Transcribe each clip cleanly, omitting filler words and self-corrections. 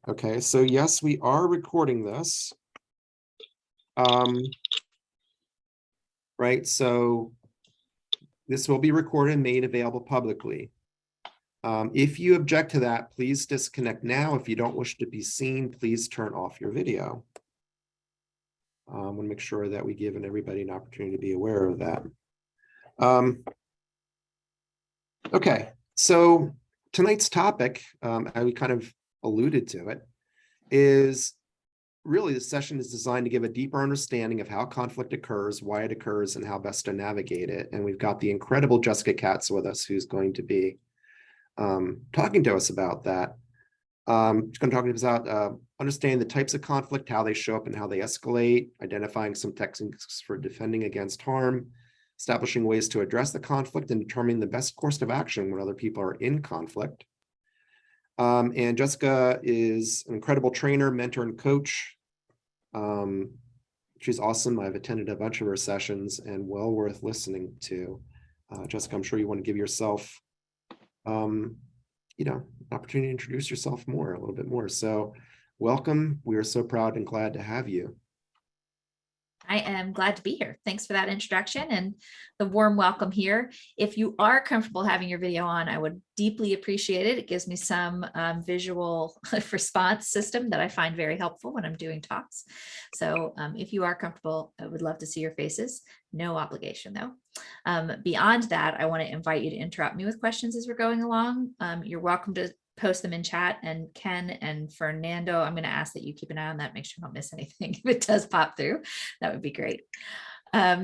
Okay, so yes, we are recording this. Right, so this will be recorded and made available publicly. If you object to that, please disconnect now. If you don't wish to be seen, please turn off your video. I want to make sure that we give everybody an opportunity to be aware of that. Okay, so tonight's topic, we kind of alluded to it, is really the session is designed to give a deeper understanding of how conflict occurs, why it occurs, and how best to navigate it. And we've got the incredible Jessica Katz with us, who's going to be talking to us about that. She's going to talk to us about understanding the types of conflict, how they show up and how they escalate, identifying some techniques for defending against harm, establishing ways to address the conflict, and determining the best course of action when other people are in conflict. And Jessica is an incredible trainer, mentor, and coach. She's awesome. I've attended a bunch of her sessions and well worth listening to. Jessica, I'm sure you want to give yourself an opportunity to introduce yourself a little bit more. So welcome. We are so proud and glad to have you. I am glad to be here. Thanks for that introduction and the warm welcome here. If you are comfortable having your video on, I would deeply appreciate it. It gives me some visual response system that I find very helpful when I'm doing talks. So if you are comfortable, I would love to see your faces. No obligation though. Beyond that, I want to invite you to interrupt me with questions as we're going along. You're welcome to post them in chat, and Ken and Fernando, I'm going to ask that you keep an eye on that, make sure you don't miss anything if it does pop through. That would be great. Let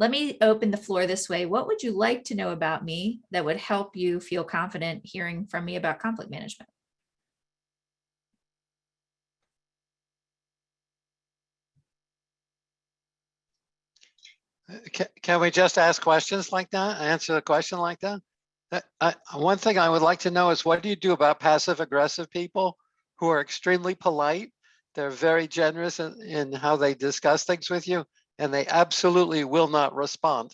me open the floor this way. What would you like to know about me that would help you feel confident hearing from me about conflict management? Can we just ask questions like that? Answer a question like that? One thing I would like to know is, what do you do about passive aggressive people who are extremely polite? They're very generous in how they discuss things with you, and they absolutely will not respond.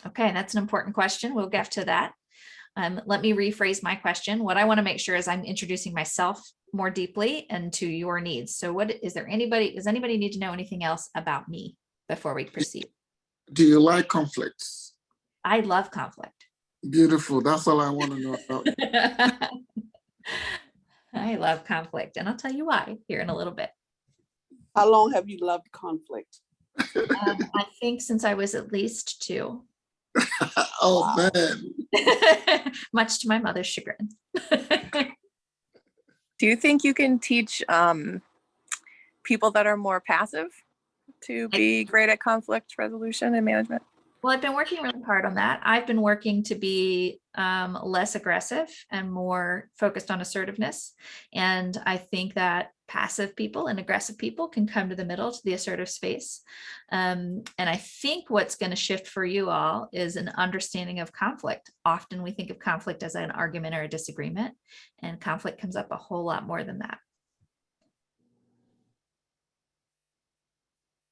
Okay, that's an important question. We'll get to that. Let me rephrase my question. What I want to make sure is I'm introducing myself more deeply and to your needs. So does anybody need to know anything else about me before we proceed? Do you like conflicts? I love conflict. Beautiful. That's all I want to know about you. I love conflict, and I'll tell you why here in a little bit. How long have you loved conflict? I think since I was at least 2. Oh, wow. Man. Much to my mother's chagrin. Do you think you can teach people that are more passive to be great at conflict resolution and management? Well, I've been working really hard on that. I've been working to be less aggressive and more focused on assertiveness. And I think that passive people and aggressive people can come to the middle, to the assertive space. And I think what's going to shift for you all is an understanding of conflict. Often we think of conflict as an argument or a disagreement, and conflict comes up a whole lot more than that.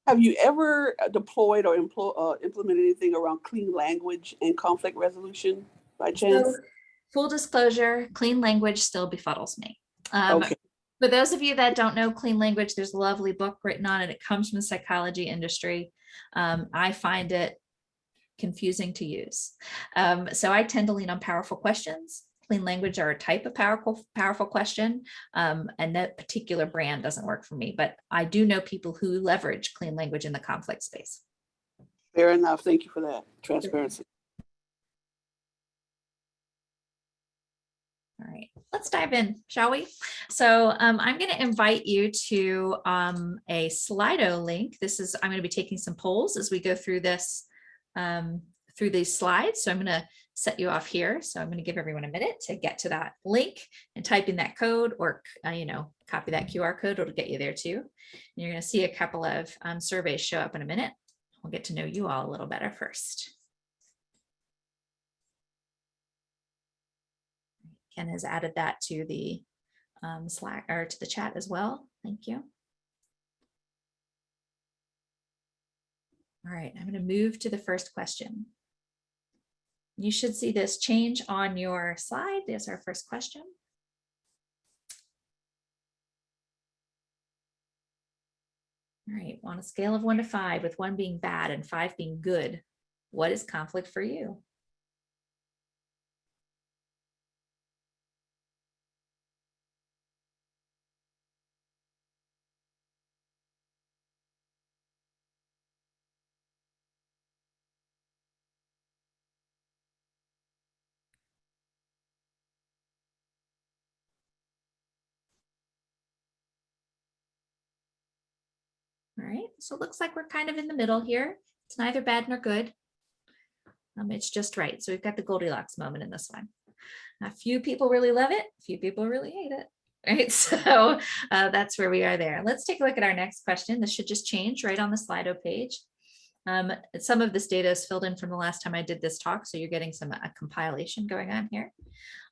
Have you ever deployed or implemented anything around clean language and conflict resolution by chance? So, full disclosure, clean language still befuddles me. Okay. For those of you that don't know clean language, there's a lovely book written on it. It comes from the psychology industry. I find it confusing to use. So I tend to lean on powerful questions. Clean language are a type of powerful question, and that particular brand doesn't work for me, but I do know people who leverage clean language in the conflict space. Fair enough. Thank you for that transparency. All right, let's dive in, shall we? So I'm going to invite you to a Slido link. I'm going to be taking some polls as we go through this, through these slides. So I'm going to set you off here. So I'm going to give everyone a minute to get to that link and type in that code, or copy that QR code. It'll get you there too. And you're going to see a couple of surveys show up in a minute. We'll get to know you all a little better first. Ken has added that to the Slack, or to the chat as well. Thank you. All right, I'm going to move to the first question. You should see this change on your slide. There's our first question. All right, on a scale of 1 to 5, with 1 being bad and 5 being good, what is conflict for you? All right, so it looks like we're kind of in the middle here. It's neither bad nor good. It's just right. So we've got the Goldilocks moment in this one. A few people really love it, a few people really hate it. Right, so that's where we are there. Let's take a look at our next question. This should just change right on the Slido page. Some of this data is filled in from the last time I did this talk, so you're getting some compilation going on here.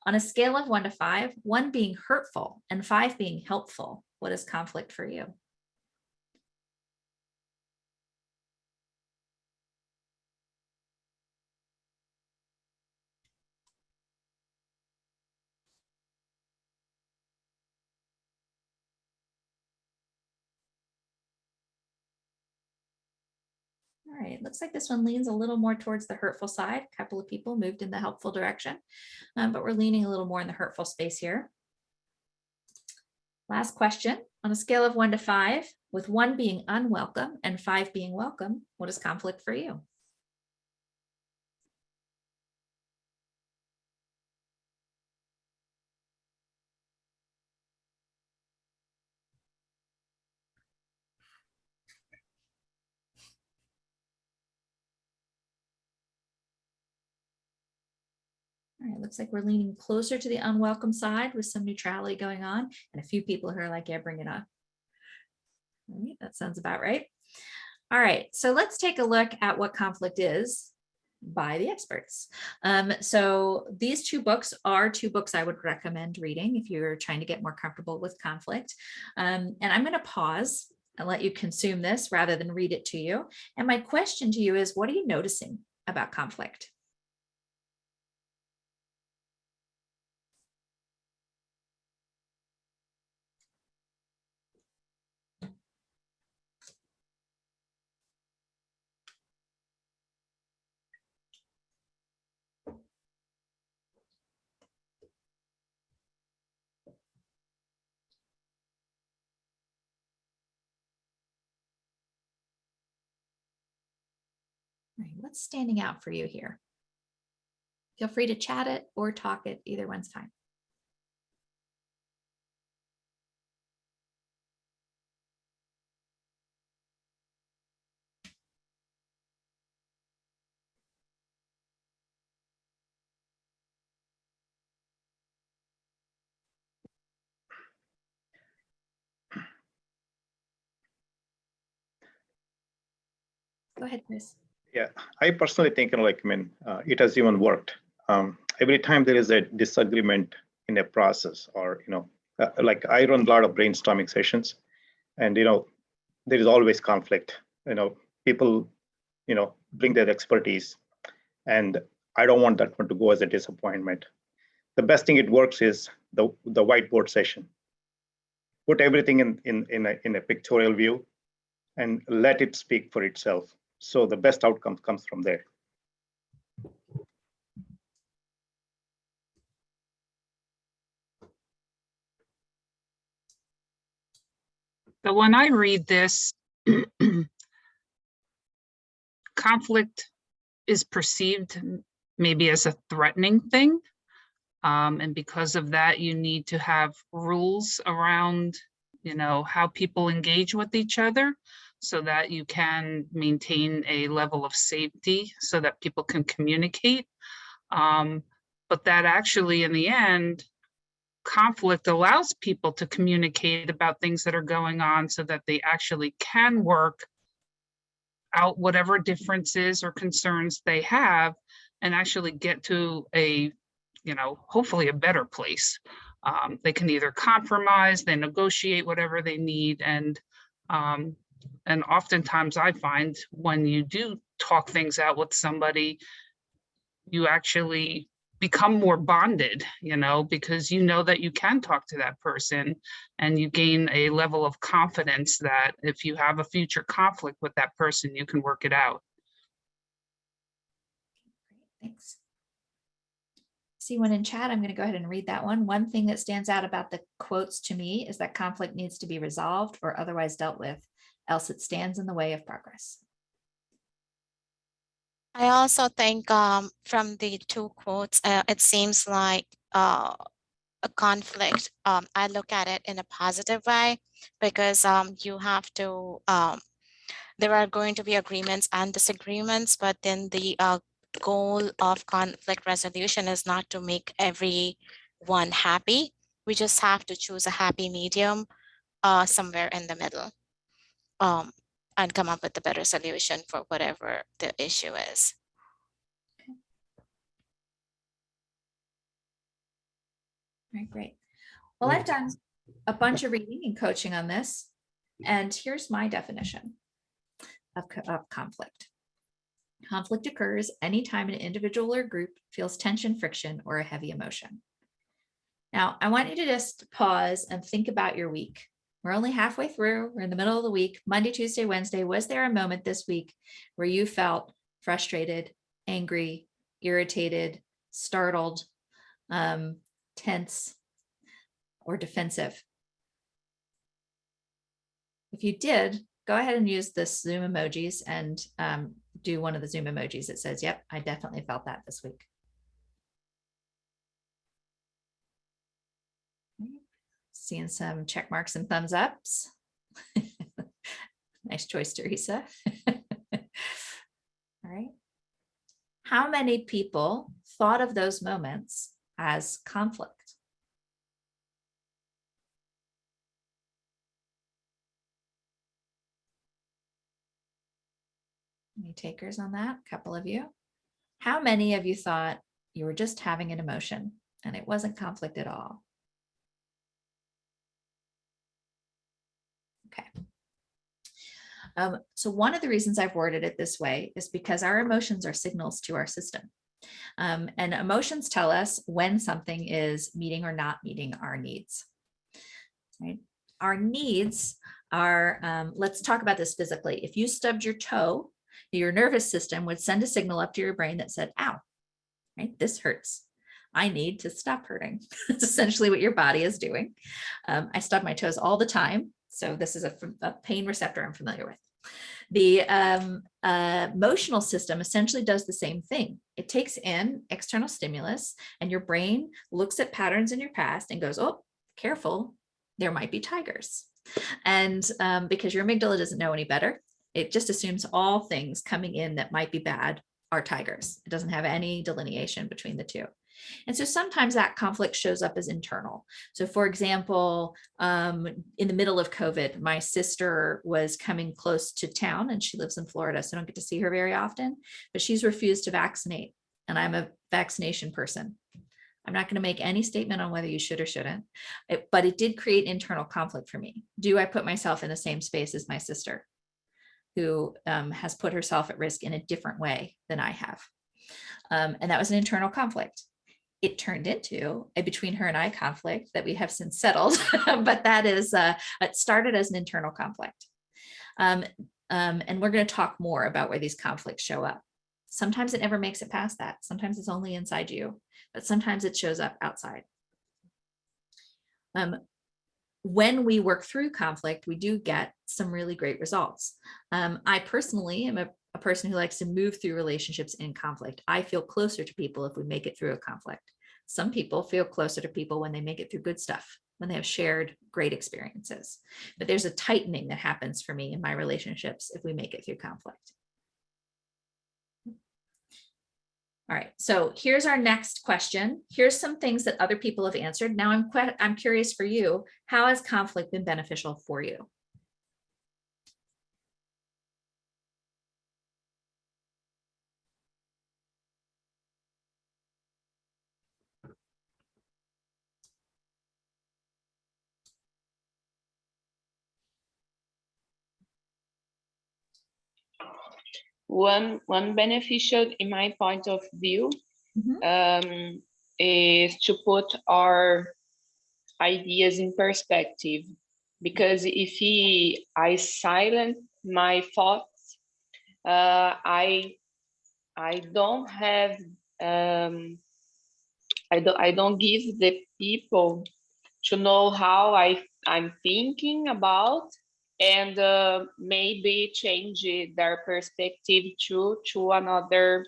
On a scale of 1 to 5, 1 being hurtful and 5 being helpful, what is conflict for you? All right, looks like this one leans a little more towards the hurtful side. A couple of people moved in the helpful direction, but we're leaning a little more in the hurtful space here. Last question, on a scale of 1 to 5, with 1 being unwelcome and 5 being welcome, what is conflict for you? All right, looks like we're leaning closer to the unwelcome side with some neutrality going on, and a few people who are like, yeah, bring it on. All right, that sounds about right. All right, so let's take a look at what conflict is by the experts. So these 2 books are 2 books I would recommend reading if you're trying to get more comfortable with conflict. And I'm going to pause and let you consume this rather than read it to you. And my question to you is, what are you noticing about conflict? All right, what's standing out for you here? Feel free to chat it or talk it, either one's fine. Go ahead, Chris. Yeah, I personally think, it has even worked. Every time there is a disagreement in a process, or, like I run a lot of brainstorming sessions, and, there is always conflict. People, bring their expertise, and I don't want that one to go as a disappointment. The best thing it works is the whiteboard session. Put everything in a pictorial view and let it speak for itself. So the best outcome comes from there. So when I read this, conflict is perceived maybe as a threatening thing. And because of that, you need to have rules around, how people engage with each other so that you can maintain a level of safety so that people can communicate. But that actually, in the end, conflict allows people to communicate about things that are going on so that they actually can work out whatever differences or concerns they have and actually get to a, hopefully a better place. They can either compromise, they negotiate whatever they need. And oftentimes I find when you do talk things out with somebody, you actually become more bonded, you know, because you know that you can talk to that person and you gain a level of confidence that if you have a future conflict with that person, you can work it out. Thanks. See one in chat. I'm going to go ahead and read that one. One thing that stands out about the quotes to me is that conflict needs to be resolved or otherwise dealt with, else it stands in the way of progress. I also think from the two quotes, it seems like a conflict. I look at it in a positive way because you have to, there are going to be agreements and disagreements, but then the goal of conflict resolution is not to make everyone happy. We just have to choose a happy medium somewhere in the middle and come up with a better solution for whatever the issue is. All right, great. Well, I've done a bunch of reading and coaching on this, and here's my definition of conflict. Conflict occurs anytime an individual or group feels tension, friction, or a heavy emotion. Now, I want you to just pause and think about your week. We're only halfway through. We're in the middle of the week, Monday, Tuesday, Wednesday. Was there a moment this week where you felt frustrated, angry, irritated, startled, tense, or defensive? If you did, go ahead and use the Zoom emojis and do one of the Zoom emojis that says, yep, I definitely felt that this week. Seeing some check marks and thumbs ups. Nice choice, Teresa. All right. How many people thought of those moments as conflict? Any takers on that? A couple of you. How many of you thought you were just having an emotion and it wasn't conflict at all? Okay. So one of the reasons I've worded it this way is because our emotions are signals to our system. And emotions tell us when something is meeting or not meeting our needs. Right? Our needs are, let's talk about this physically. If you stubbed your toe, your nervous system would send a signal up to your brain that said, ow, right? This hurts. I need to stop hurting. That's essentially what your body is doing. I stub my toes all the time. So this is a pain receptor I'm familiar with. The emotional system essentially does the same thing. It takes in external stimulus and your brain looks at patterns in your past and goes, oh, careful, there might be tigers. And because your amygdala doesn't know any better, it just assumes all things coming in that might be bad are tigers. It doesn't have any delineation between the two. And so sometimes that conflict shows up as internal. So for example, in the middle of COVID, my sister was coming close to town and she lives in Florida, so I don't get to see her very often, but she's refused to vaccinate. And I'm a vaccination person. I'm not going to make any statement on whether you should or shouldn't, but it did create internal conflict for me. Do I put myself in the same space as my sister, who has put herself at risk in a different way than I have? And that was an internal conflict. It turned into a between her and I conflict that we have since settled, but that is, it started as an internal conflict. And we're going to talk more about where these conflicts show up. Sometimes it never makes it past that. Sometimes it's only inside you, but sometimes it shows up outside. When we work through conflict, we do get some really great results. I personally am a person who likes to move through relationships in conflict. I feel closer to people if we make it through a conflict. Some people feel closer to people when they make it through good stuff, when they have shared great experiences. But there's a tightening that happens for me in my relationships if we make it through conflict. All right, so here's our next question. Here's some things that other people have answered. Now I'm curious for you, how has conflict been beneficial for you? One beneficial in my point of view, is to put our ideas in perspective. Because if I silence my thoughts, I don't have I don't give the people to know how I'm thinking about, and maybe change their perspective to another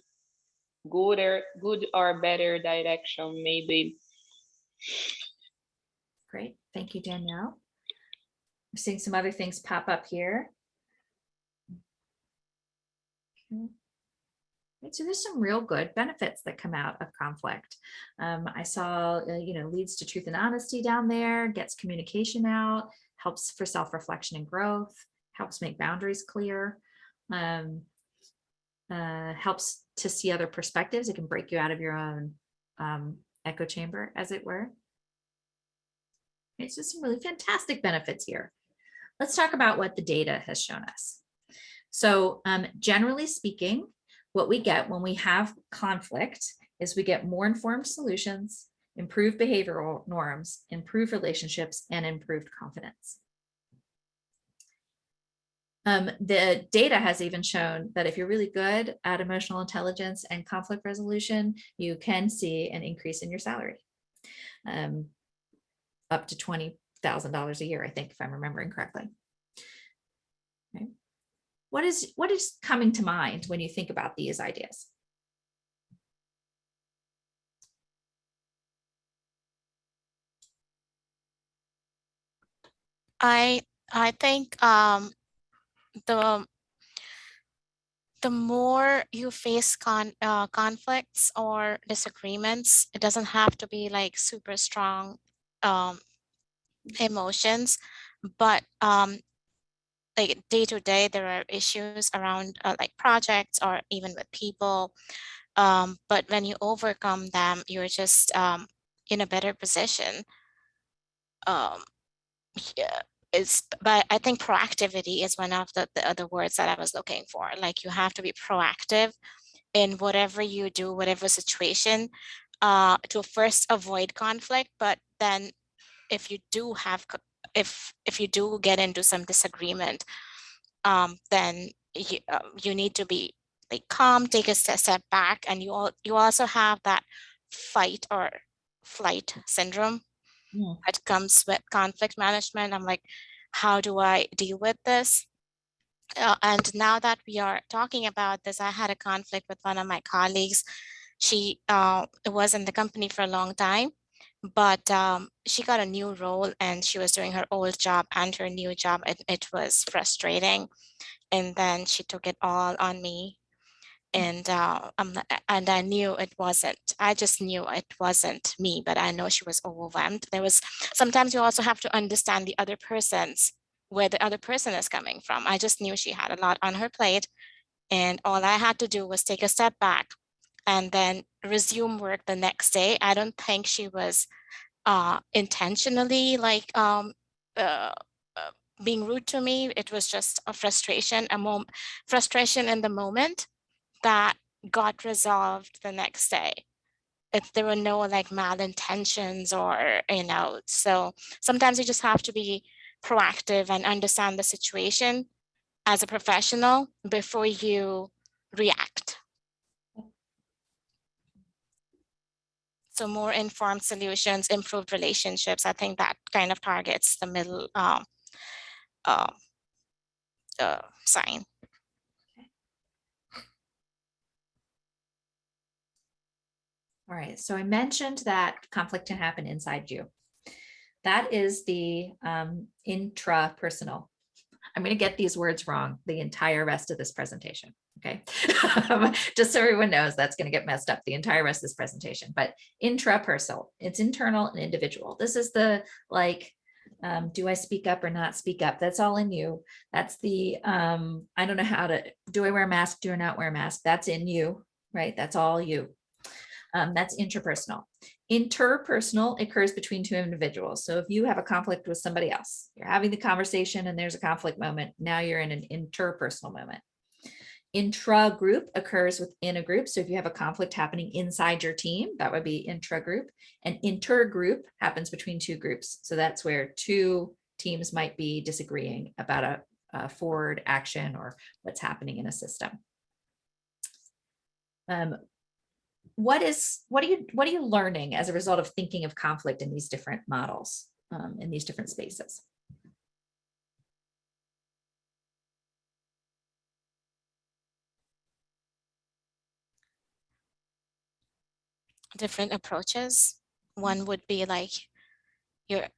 good or better direction, maybe. Great, thank you, Danielle. I'm seeing some other things pop up here. Okay. Right, so there's some real good benefits that come out of conflict. I saw, leads to truth and honesty down there, gets communication out, helps for self-reflection and growth, helps make boundaries clear, helps to see other perspectives. It can break you out of your own echo chamber, as it were. It's just some really fantastic benefits here. Let's talk about what the data has shown us. So generally speaking, what we get when we have conflict is we get more informed solutions, improved behavioral norms, improved relationships, and improved confidence. The data has even shown that if you're really good at emotional intelligence and conflict resolution, you can see an increase in your salary, up to $20,000 a year, I think, if I'm remembering correctly. Okay. What is coming to mind when you think about these ideas? I think the more you face conflicts or disagreements, it doesn't have to be like super strong emotions, but like day to day, there are issues around like projects or even with people. But when you overcome them, you're just in a better position. Yeah, but I think proactivity is one of the other words that I was looking for. Like you have to be proactive in whatever you do, whatever situation, to first avoid conflict. But then if you do have, if you do get into some disagreement, then you need to be like calm, take a step back, and you also have that fight or flight syndrome that comes with conflict management. I'm like, how do I deal with this? And now that we are talking about this, I had a conflict with one of my colleagues. She was in the company for a long time, but she got a new role and she was doing her old job and her new job. It was frustrating. And then she took it all on me. And I knew it wasn't, I just knew it wasn't me, but I know she was overwhelmed. Sometimes you also have to understand the other person's, where the other person is coming from. I just knew she had a lot on her plate, and all I had to do was take a step back and then resume work the next day. I don't think she was intentionally like being rude to me. It was just a frustration, frustration in the moment that got resolved the next day. There were no like malintentions or, so sometimes you just have to be proactive and understand the situation as a professional before you react. So more informed solutions, improved relationships. I think that kind of targets the middle sign. All right, so I mentioned that conflict can happen inside you. That is the intrapersonal. I'm going to get these words wrong the entire rest of this presentation, okay? Just so everyone knows, that's going to get messed up the entire rest of this presentation. But intrapersonal, it's internal and individual. This is the like, do I speak up or not speak up? That's all in you. That's the, I don't know how to, do I wear a mask, do I not wear a mask? That's in you, right? That's all you. That's intrapersonal. Interpersonal occurs between two individuals. So if you have a conflict with somebody else, you're having the conversation and there's a conflict moment, now you're in an interpersonal moment. Intra-group occurs within a group. So if you have a conflict happening inside your team, that would be intra-group. And inter-group happens between two groups. So that's where two teams might be disagreeing about a forward action or what's happening in a system. What are you learning as a result of thinking of conflict in these different models, in these different spaces? Different approaches. One would be like your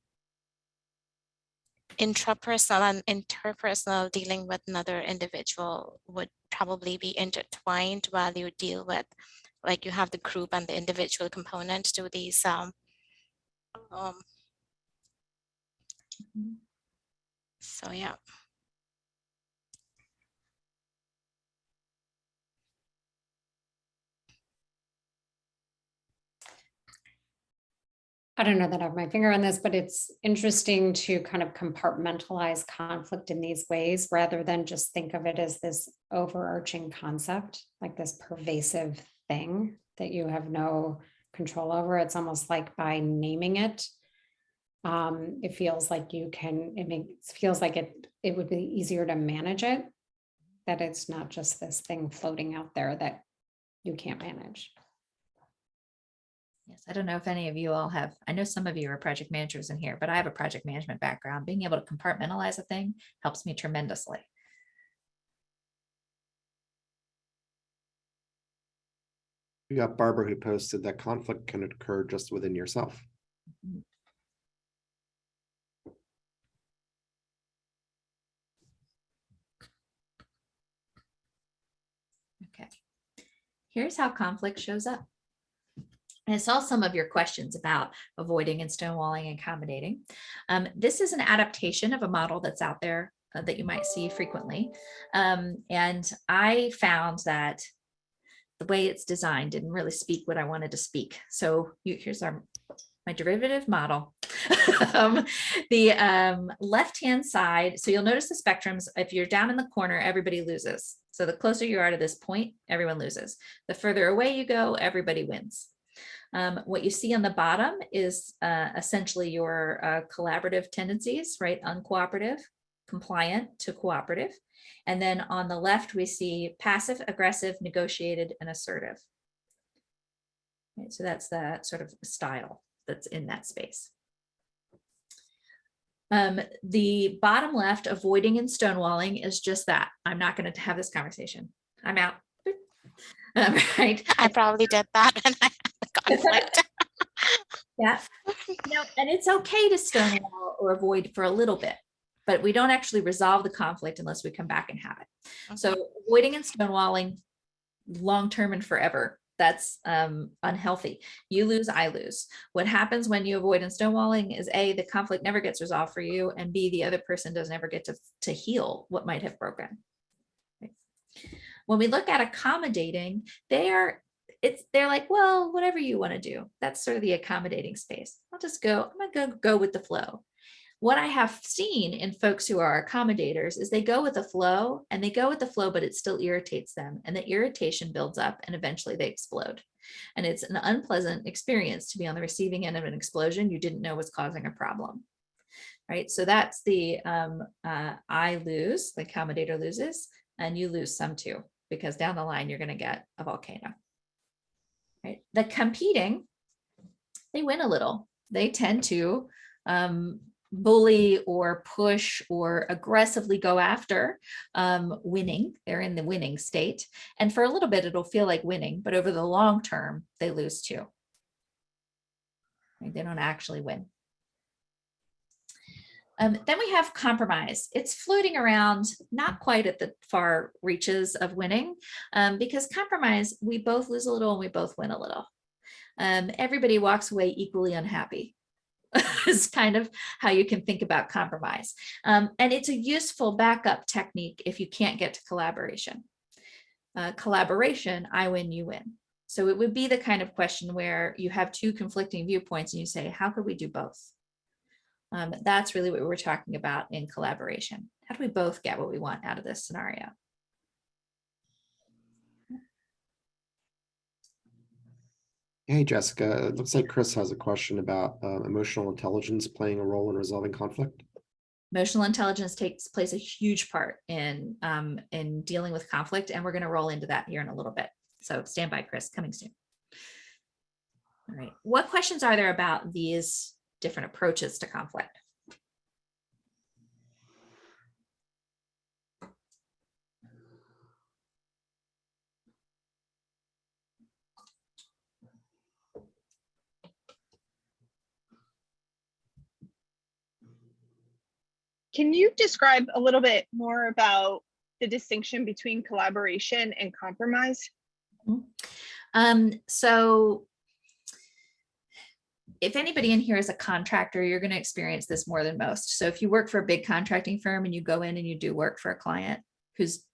intrapersonal and interpersonal dealing with another individual would probably be intertwined, while you deal with, like, you have the group and the individual component to these so yeah. I don't know that I have my finger on this, but it's interesting to kind of compartmentalize conflict in these ways rather than just think of it as this overarching concept, like this pervasive thing that you have no control over. It's almost like by naming it, it feels like you can, feels like it would be easier to manage it, that it's not just this thing floating out there that you can't manage. Yes, I don't know if any of you all have, I know some of you are project managers in here, but I have a project management background. Being able to compartmentalize a thing helps me tremendously. We got Barbara who posted that conflict can occur just within yourself. Okay, here's how conflict shows up. And I saw some of your questions about avoiding and stonewalling and accommodating. This is an adaptation of a model that's out there that you might see frequently. And I found that the way it's designed didn't really speak what I wanted to speak. So here's my derivative model. The left-hand side, so you'll notice the spectrums. If you're down in the corner, everybody loses. So the closer you are to this point, everyone loses. The further away you go, everybody wins. What you see on the bottom is essentially your collaborative tendencies, right? Uncooperative, compliant to cooperative. And then on the left, we see passive, aggressive, negotiated, and assertive. Right, so that's the sort of style that's in that space. The bottom left, avoiding and stonewalling, is just that. I'm not going to have this conversation. I'm out. Right. I probably did that when I had the conflict. Yeah. And it's okay to stonewall or avoid for a little bit, but we don't actually resolve the conflict unless we come back and have it. Okay. So avoiding and stonewalling long-term and forever, that's unhealthy. You lose, I lose. What happens when you avoid and stonewalling is A, the conflict never gets resolved for you, and B, the other person doesn't ever get to heal what might have broken. Right. When we look at accommodating, they're like, well, whatever you want to do. That's sort of the accommodating space. I'm gonna go with the flow. What I have seen in folks who are accommodators is they go with the flow, but it still irritates them. And the irritation builds up and eventually they explode. And it's an unpleasant experience to be on the receiving end of an explosion you didn't know was causing a problem. Right. So that's the I lose, the accommodator loses, and you lose some too, because down the line you're going to get a volcano. Right. The competing, they win a little. They tend to bully or push or aggressively go after winning. They're in the winning state. And for a little bit, it'll feel like winning, but over the long term, they lose too. Right? They don't actually win. Then we have compromise. It's floating around, not quite at the far reaches of winning, because compromise, we both lose a little and we both win a little. Everybody walks away equally unhappy. Is kind of how you can think about compromise. And it's a useful backup technique if you can't get to collaboration. Collaboration, I win, you win. So it would be the kind of question where you have two conflicting viewpoints and you say, how could we do both? That's really what we're talking about in collaboration. How do we both get what we want out of this scenario? Hey, Jessica, it looks like Chris has a question about emotional intelligence playing a role in resolving conflict. Emotional intelligence plays a huge part in dealing with conflict, and we're going to roll into that here in a little bit. So stand by, Chris, coming soon. All right. What questions are there about these different approaches to conflict? Can you describe a little bit more about the distinction between collaboration and compromise? So if anybody in here is a contractor, you're going to experience this more than most. So if you work for a big contracting firm and you go in and you do work for a client whose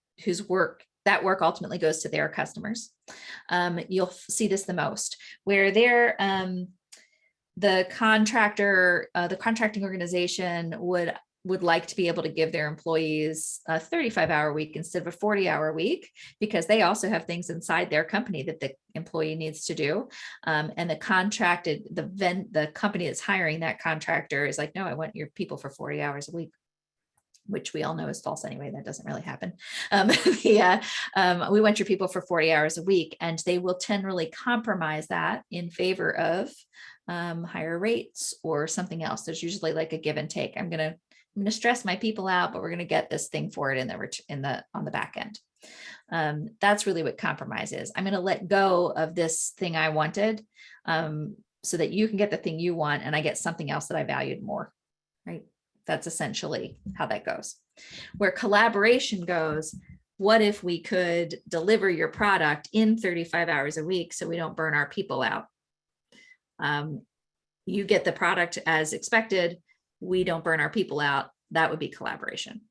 work ultimately goes to their customers, you'll see this the most, where they're the contracting organization would like to be able to give their employees a 35-hour week instead of a 40-hour week, because they also have things inside their company that the employee needs to do. And the company that's hiring that contractor is like, no, I want your people for 40 hours a week, which we all know is false anyway. That doesn't really happen. We want your people for 40 hours a week, and they will generally compromise that in favor of higher rates or something else. There's usually like a give and take. I'm going to stress my people out, but we're going to get this thing for it on the back end. That's really what compromise is. I'm going to let go of this thing I wanted so that you can get the thing you want, and I get something else that I valued more, right? That's essentially how that goes. Where collaboration goes, what if we could deliver your product in 35 hours a week so we don't burn our people out? You get the product as expected, we don't burn our people out. That would be collaboration.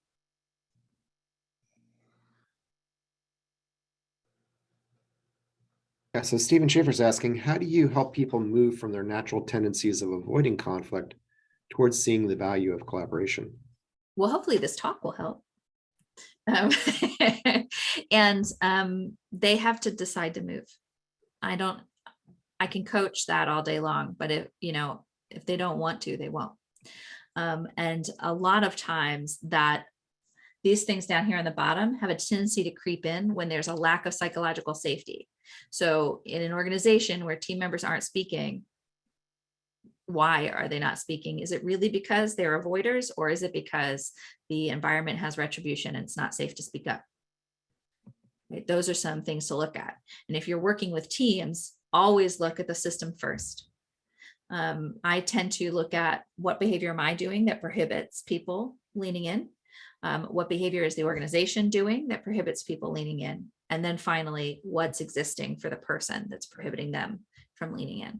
Yeah, so Stephen Schaefer's asking, how do you help people move from their natural tendencies of avoiding conflict towards seeing the value of collaboration? Well, hopefully this talk will help. And they have to decide to move. I can coach that all day long, but if they don't want to, they won't. And a lot of times that these things down here on the bottom have a tendency to creep in when there's a lack of psychological safety. So in an organization where team members aren't speaking, why are they not speaking? Is it really because they're avoiders, or is it because the environment has retribution and it's not safe to speak up? Right? Those are some things to look at. And if you're working with teams, always look at the system first. I tend to look at what behavior am I doing that prohibits people leaning in? What behavior is the organization doing that prohibits people leaning in? And then finally, what's existing for the person that's prohibiting them from leaning in?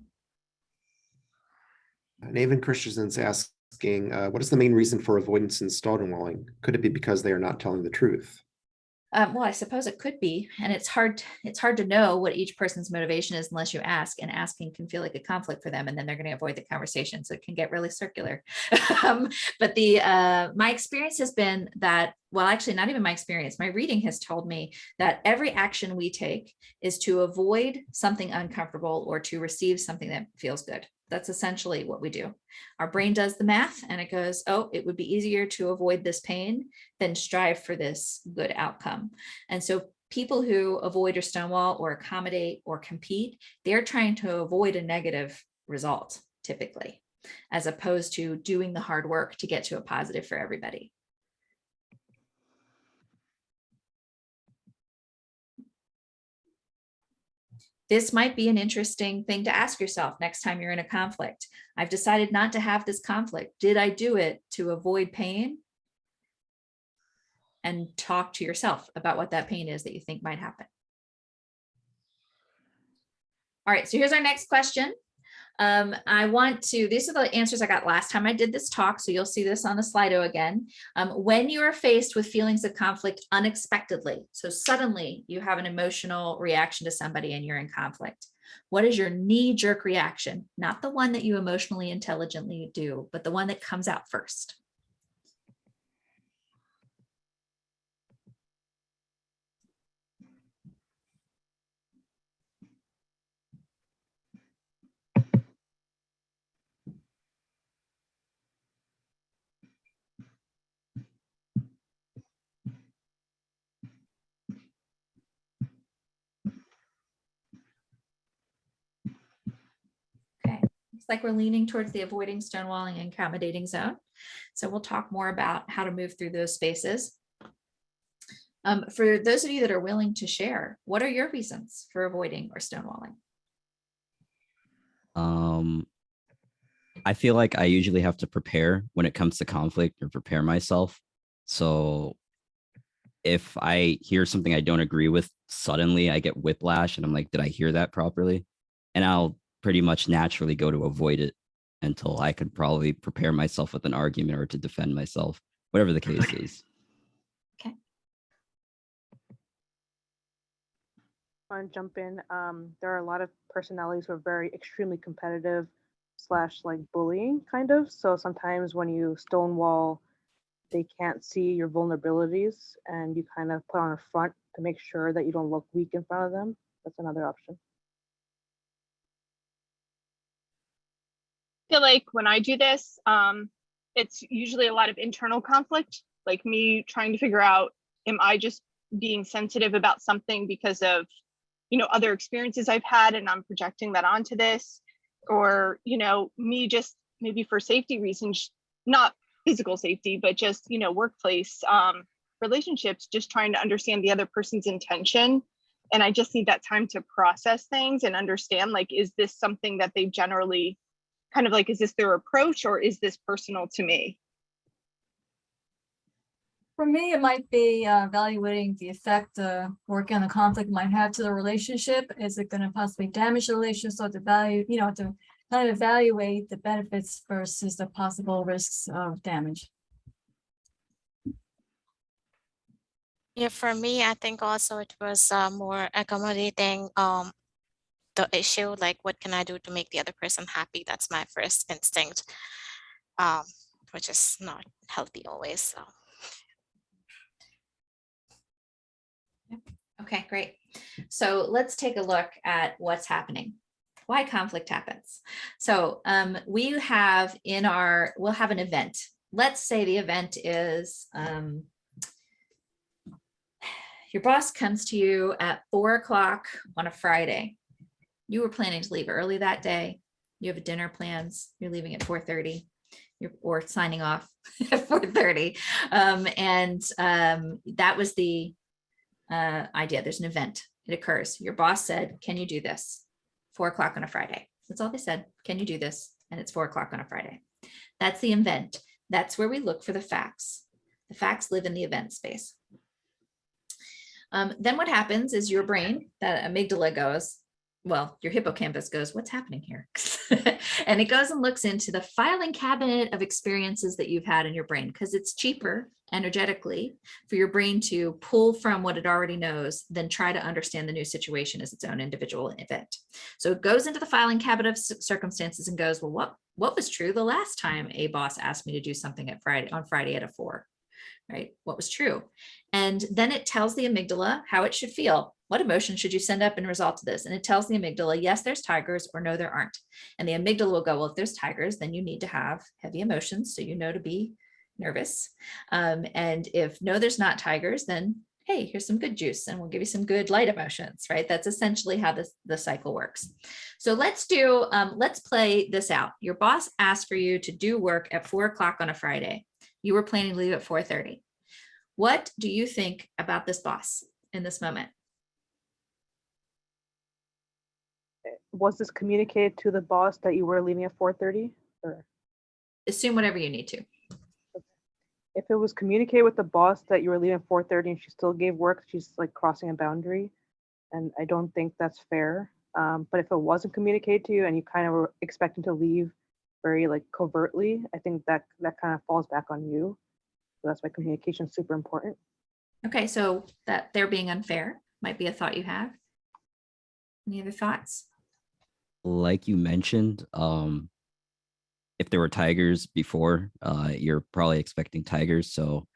Nathan Christensen's asking, what is the main reason for avoidance in stonewalling? Could it be because they are not telling the truth? Well, I suppose it could be, and it's hard to know what each person's motivation is unless you ask, and asking can feel like a conflict for them, and then they're going to avoid the conversation. So it can get really circular. But my experience has been that, well, actually not even my experience, my reading has told me that every action we take is to avoid something uncomfortable or to receive something that feels good. That's essentially what we do. Our brain does the math and it goes, oh, it would be easier to avoid this pain than strive for this good outcome. And so people who avoid or stonewall or accommodate or compete, they're trying to avoid a negative result typically, as opposed to doing the hard work to get to a positive for everybody. This might be an interesting thing to ask yourself next time you're in a conflict. I've decided not to have this conflict. Did I do it to avoid pain? And talk to yourself about what that pain is that you think might happen. All right, so here's our next question. These are the answers I got last time I did this talk, so you'll see this on the Slido again. When you are faced with feelings of conflict unexpectedly, so suddenly you have an emotional reaction to somebody and you're in conflict, what is your knee-jerk reaction? Not the one that you emotionally intelligently do, but the one that comes out first. like we're leaning towards the avoiding stonewalling and accommodating zone. So we'll talk more about how to move through those spaces. For those of you that are willing to share, what are your reasons for avoiding or stonewalling? I feel like I usually have to prepare when it comes to conflict or prepare myself. So if I hear something I don't agree with, suddenly I get whiplash and I'm like, did I hear that properly? And I'll pretty much naturally go to avoid it until I could probably prepare myself with an argument or to defend myself, whatever the case is. Okay. Want to jump in? There are a lot of personalities who are very extremely competitive / like bullying kind of. So sometimes when you stonewall, they can't see your vulnerabilities and you kind of put on a front to make sure that you don't look weak in front of them. That's another option. I feel like when I do this, it's usually a lot of internal conflict, like me trying to figure out, am I just being sensitive about something because of, other experiences I've had and I'm projecting that onto this, or, me just maybe for safety reasons, not physical safety, but just, workplace relationships, just trying to understand the other person's intention. And I just need that time to process things and understand, like, is this something that they generally kind of like, is this their approach or is this personal to me? For me, it might be evaluating the effect working on the conflict might have to the relationship. Is it going to possibly damage the relationship? So to value, to kind of evaluate the benefits versus the possible risks of damage. Yeah, for me, I think also it was more accommodating the issue, like what can I do to make the other person happy? That's my first instinct, which is not healthy always. So. Okay, great. So let's take a look at what's happening, why conflict happens. So we'll have an event. Let's say the event is your boss comes to you at 4 o'clock on a Friday. You were planning to leave early that day. You have a dinner plans. You're leaving at 4:30. Or signing off at 4:30. That was the idea. There's an event. It occurs. Your boss said, can you do this? 4 o'clock on a Friday. That's all they said. Can you do this? And it's 4 o'clock on a Friday. That's the event. That's where we look for the facts. The facts live in the event space. Then what happens is your brain, that amygdala goes, well, your hippocampus goes, what's happening here? And it goes and looks into the filing cabinet of experiences that you've had in your brain, because it's cheaper energetically for your brain to pull from what it already knows than try to understand the new situation as its own individual event. So it goes into the filing cabinet of circumstances and goes, well, what was true the last time a boss asked me to do something on Friday at 4? Right? What was true? And then it tells the amygdala how it should feel. What emotion should you send up in result to this? And it tells the amygdala, yes, there's tigers, or no, there aren't. And the amygdala will go, well, if there's tigers, then you need to have heavy emotions. So you know to be nervous. And if no, there's not tigers, then hey, here's some good juice and we'll give you some good light emotions, right? That's essentially how the cycle works. So let's play this out. Your boss asked for you to do work at 4 o'clock on a Friday. You were planning to leave at 4:30. What do you think about this boss in this moment? Was this communicated to the boss that you were leaving at 4:30? Or assume whatever you need to. If it was communicated with the boss that you were leaving at 4:30 and she still gave work, she's like crossing a boundary, and I don't think that's fair. But if it wasn't communicated to you and you kind of were expecting to leave very like covertly, I think that kind of falls back on you. So that's why communication is super important. Okay, so that they're being unfair might be a thought you have. Any other thoughts? Like you mentioned, if there were tigers before, you're probably expecting tigers. So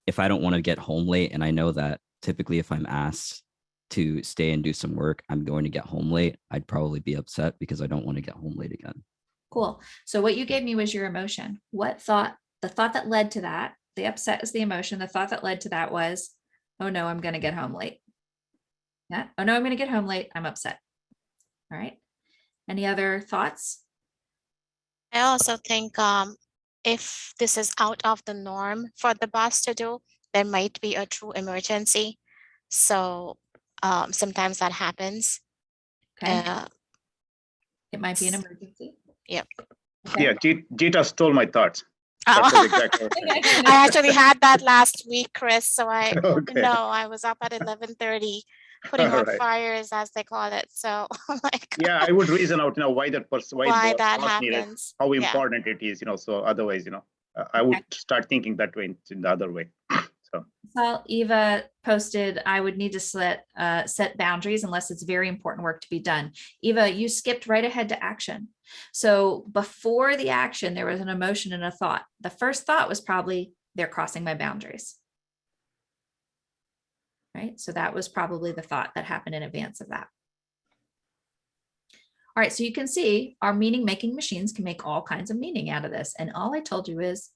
if I don't want to get home late, and I know that typically if I'm asked to stay and do some work, I'm going to get home late, I'd probably be upset because I don't want to get home late again. Cool. So what you gave me was your emotion. The thought that led to that, the upset is the emotion. The thought that led to that was, oh no, I'm going to get home late. Yeah. Oh no, I'm going to get home late. I'm upset. All right. Any other thoughts? I also think if this is out of the norm for the boss to do, there might be a true emergency. So sometimes that happens. Okay. It might be an emergency. Yep. Yeah, Gita stole my thoughts. Oh. That's what exactly. I actually had that last week, Chris. So I Okay. no, I was up at 11:30 putting All out right. fires, as they call it. So like Yeah, I would reason out, why that person, why boss that needed, happens. how Yeah. important it is, so otherwise, I would start thinking that way in the other way. So Eva posted, I would need to set boundaries unless it's very important work to be done. Eva, you skipped right ahead to action. So before the action, there was an emotion and a thought. The first thought was probably, they're crossing my boundaries. Right? So that was probably the thought that happened in advance of that. All right, so you can see our meaning making machines can make all kinds of meaning out of this. And all I told you is,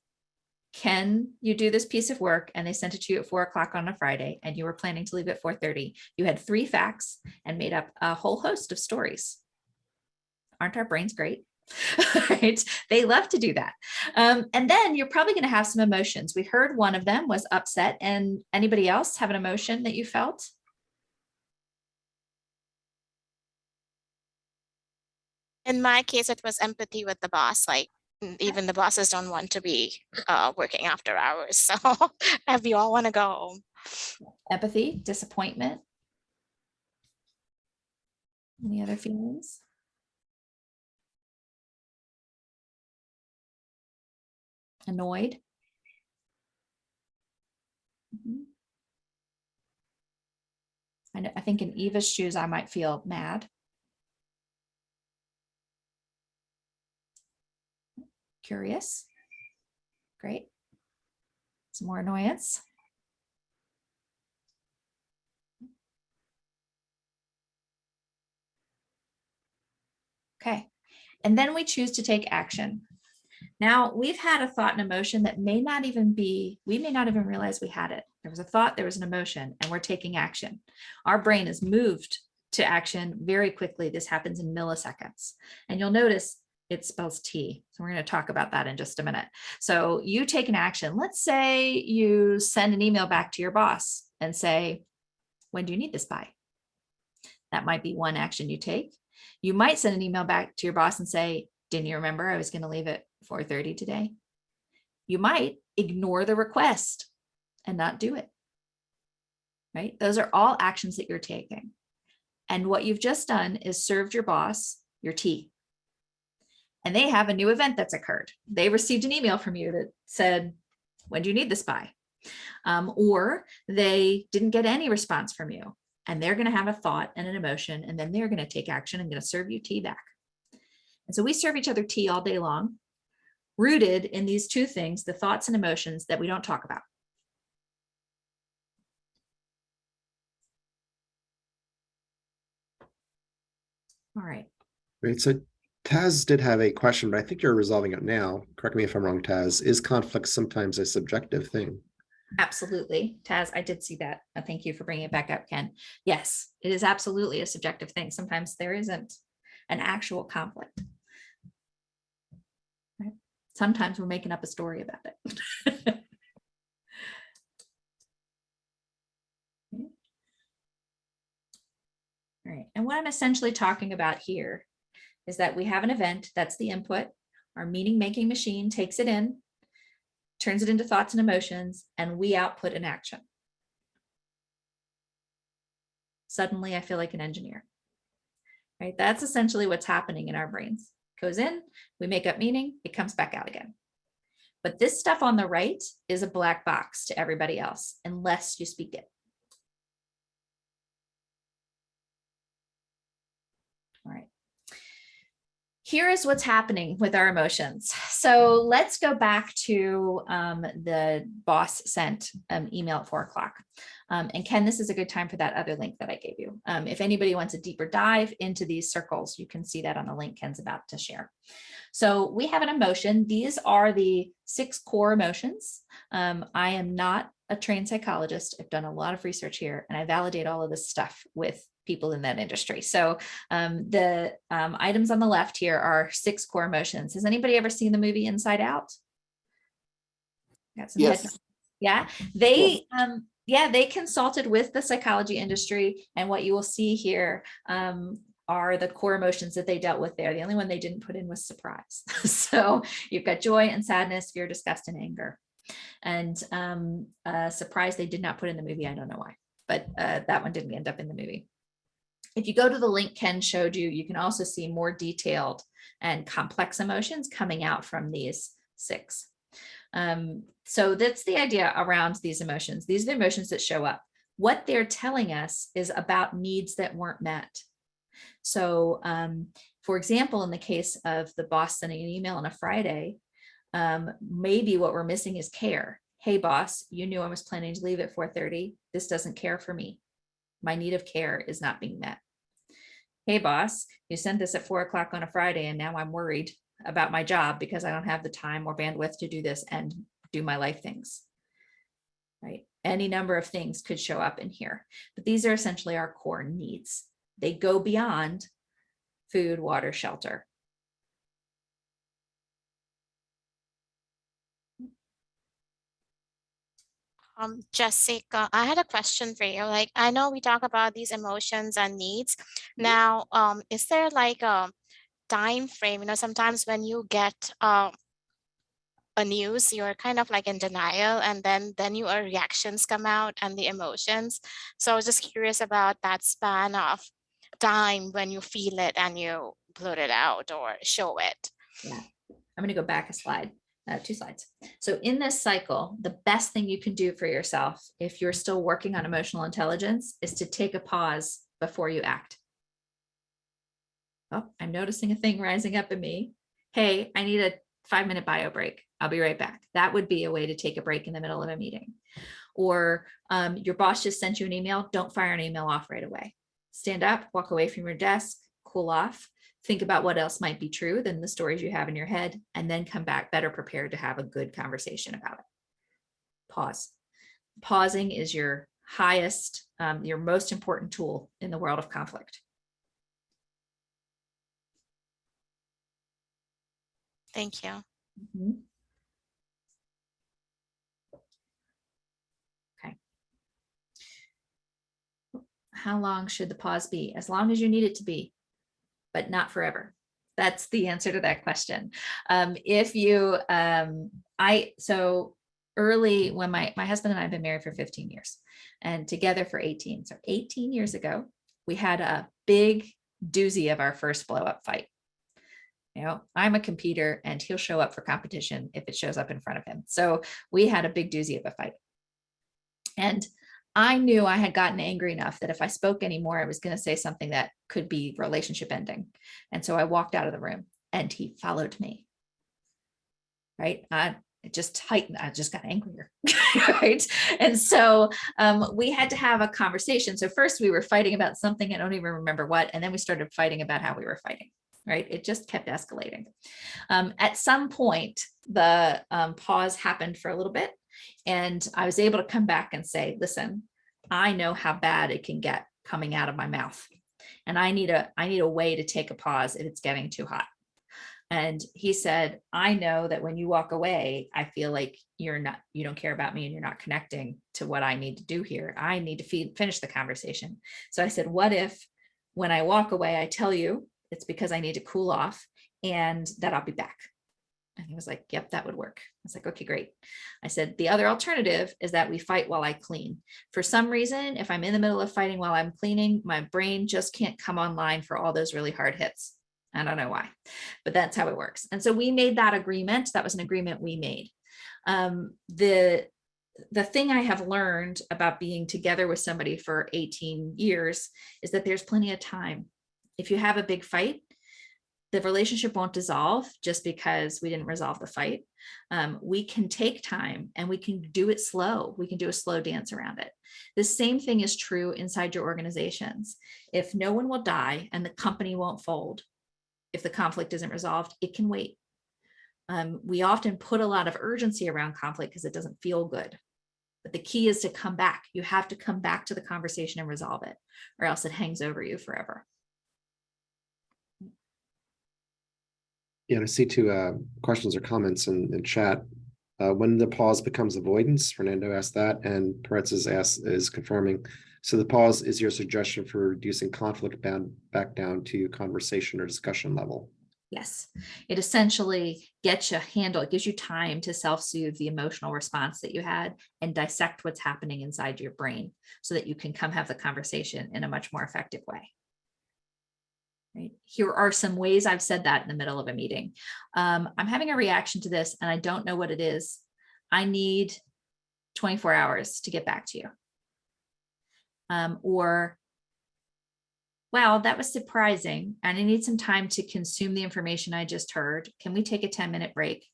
can you do this piece of work? And they sent it to you at 4 o'clock on a Friday, and you were planning to leave at 4:30. You had 3 facts and made up a whole host of stories. Aren't our brains great? Right? They love to do that. And then you're probably going to have some emotions. We heard one of them was upset. And anybody else have an emotion that you felt? In my case, it was empathy with the boss. Like even the bosses don't want to be working after hours. So we all want to go home. Empathy, disappointment. Any other feelings? Annoyed. I think in Eva's shoes, I might feel mad. Curious. Great. Some more annoyance. Okay. And then we choose to take action. Now we've had a thought and emotion that may not even be, we may not even realize we had it. There was a thought, there was an emotion, and we're taking action. Our brain is moved to action very quickly. This happens in milliseconds. And you'll notice it spells T. So we're going to talk about that in just a minute. So you take an action. Let's say you send an email back to your boss and say, when do you need this by? That might be one action you take. You might send an email back to your boss and say, didn't you remember I was going to leave at 4:30 today? You might ignore the request and not do it. Right? Those are all actions that you're taking. And what you've just done is served your boss your tea. And they have a new event that's occurred. They received an email from you that said, when do you need this by? Or they didn't get any response from you. And they're going to have a thought and an emotion, and then they're going to take action and going to serve you tea back. And so we serve each other tea all day long, rooted in these two things, the thoughts and emotions that we don't talk about. All right. Great. So Taz did have a question, but I think you're resolving it now. Correct me if I'm wrong, Taz. Is conflict sometimes a subjective thing? Absolutely. Taz, I did see that. Thank you for bringing it back up, Ken. Yes, it is absolutely a subjective thing. Sometimes there isn't an actual conflict. Right? Sometimes we're making up a story about it. All right. And what I'm essentially talking about here is that we have an event, that's the input. Our meaning making machine takes it in, turns it into thoughts and emotions, and we output an action. Suddenly I feel like an engineer, right? That's essentially what's happening in our brains. Goes in, we make up meaning, it comes back out again. But this stuff on the right is a black box to everybody else, unless you speak it. All right. Here is what's happening with our emotions. So let's go back to the boss sent email at 4 o'clock. And Ken, this is a good time for that other link that I gave you. If anybody wants a deeper dive into these circles, you can see that on the link Ken's about to share. So we have an emotion. These are the 6 core emotions. I am not a trained psychologist. I've done a lot of research here, and I validate all of this stuff with people in that industry. So the items on the left here are 6 core emotions. Has anybody ever seen the movie Inside Out? Got some Yes. head- Yeah, they consulted with the psychology industry, and what you will see here are the core emotions that they dealt with there. The only one they didn't put in was surprise. So you've got joy and sadness, fear, disgust, and anger. And surprise they did not put in the movie. I don't know why, but that one didn't end up in the movie. If you go to the link Ken showed you, you can also see more detailed and complex emotions coming out from these 6. So that's the idea around these emotions. These are the emotions that show up. What they're telling us is about needs that weren't met. So for example, in the case of the boss sending an email on a Friday, maybe what we're missing is care. Hey boss, you knew I was planning to leave at 4:30. This doesn't care for me. My need of care is not being met. Hey boss, you sent this at 4 o'clock on a Friday and now I'm worried about my job because I don't have the time or bandwidth to do this and do my life things. Right? Any number of things could show up in here, but these are essentially our core needs. They go beyond food, water, shelter. Jessica, I had a question for you. Like, I know we talk about these emotions and needs. Now, is there like a time frame? You know, sometimes when you get a news, you're kind of like in denial, and then your reactions come out and the emotions. So I was just curious about that span of time when you feel it and you blurt it out or show it. Yeah, I'm going to go back a slide. 2 slides. So in this cycle, the best thing you can do for yourself, if you're still working on emotional intelligence, is to take a pause before you act. Oh, I'm noticing a thing rising up in me. Hey, I need a 5-minute bio break. I'll be right back. That would be a way to take a break in the middle of a meeting. Or your boss just sent you an email. Don't fire an email off right away. Stand up, walk away from your desk, cool off. Think about what else might be true than the stories you have in your head, and then come back better prepared to have a good conversation about it. Pause. Pausing is your highest, your most important tool in the world of conflict. Thank you. Mm-hmm. Okay. How long should the pause be? As long as you need it to be, but not forever. That's the answer to that question. If you, so early when my husband and I have been married for 15 years and together for 18. So 18 years ago, we had a big doozy of our first blow up fight. You know, I'm a competitor and he'll show up for competition if it shows up in front of him. So we had a big doozy of a fight. And I knew I had gotten angry enough that if I spoke anymore, I was going to say something that could be relationship ending. And so I walked out of the room and he followed me. Right. It just tightened. I just got angrier. Right. And so we had to have a conversation. So first we were fighting about something. I don't even remember what. And then we started fighting about how we were fighting. Right. It just kept escalating. At some point, the pause happened for a little bit. And I was able to come back and say, listen, I know how bad it can get coming out of my mouth. And I need a way to take a pause if it's getting too hot. And he said, I know that when you walk away, I feel like you don't care about me and you're not connecting to what I need to do here. I need to finish the conversation. So I said, what if when I walk away, I tell you it's because I need to cool off and that I'll be back. And he was like, yep, that would work. I was like, okay, great. I said, the other alternative is that we fight while I clean. For some reason, if I'm in the middle of fighting while I'm cleaning, my brain just can't come online for all those really hard hits. I don't know why, but that's how it works. And so we made that agreement. That was an agreement we made. The thing I have learned about being together with somebody for 18 years is that there's plenty of time. If you have a big fight, the relationship won't dissolve just because we didn't resolve the fight. We can take time and we can do it slow. We can do a slow dance around it. The same thing is true inside your organizations. If no one will die and the company won't fold, if the conflict isn't resolved, it can wait. We often put a lot of urgency around conflict because it doesn't feel good. But the key is to come back. You have to come back to the conversation and resolve it, or else it hangs over you forever. Yeah, I see two questions or comments in chat. When the pause becomes avoidance, Fernando asked that, and Peretz is confirming. So the pause is your suggestion for reducing conflict back down to conversation or discussion level. Yes, it essentially gets you a handle. It gives you time to self-soothe the emotional response that you had and dissect what's happening inside your brain so that you can come have the conversation in a much more effective way. Right. Here are some ways I've said that in the middle of a meeting. I'm having a reaction to this and I don't know what it is. I need 24 hours to get back to you. Or, wow, that was surprising. And I need some time to consume the information I just heard. Can we take a 10-minute break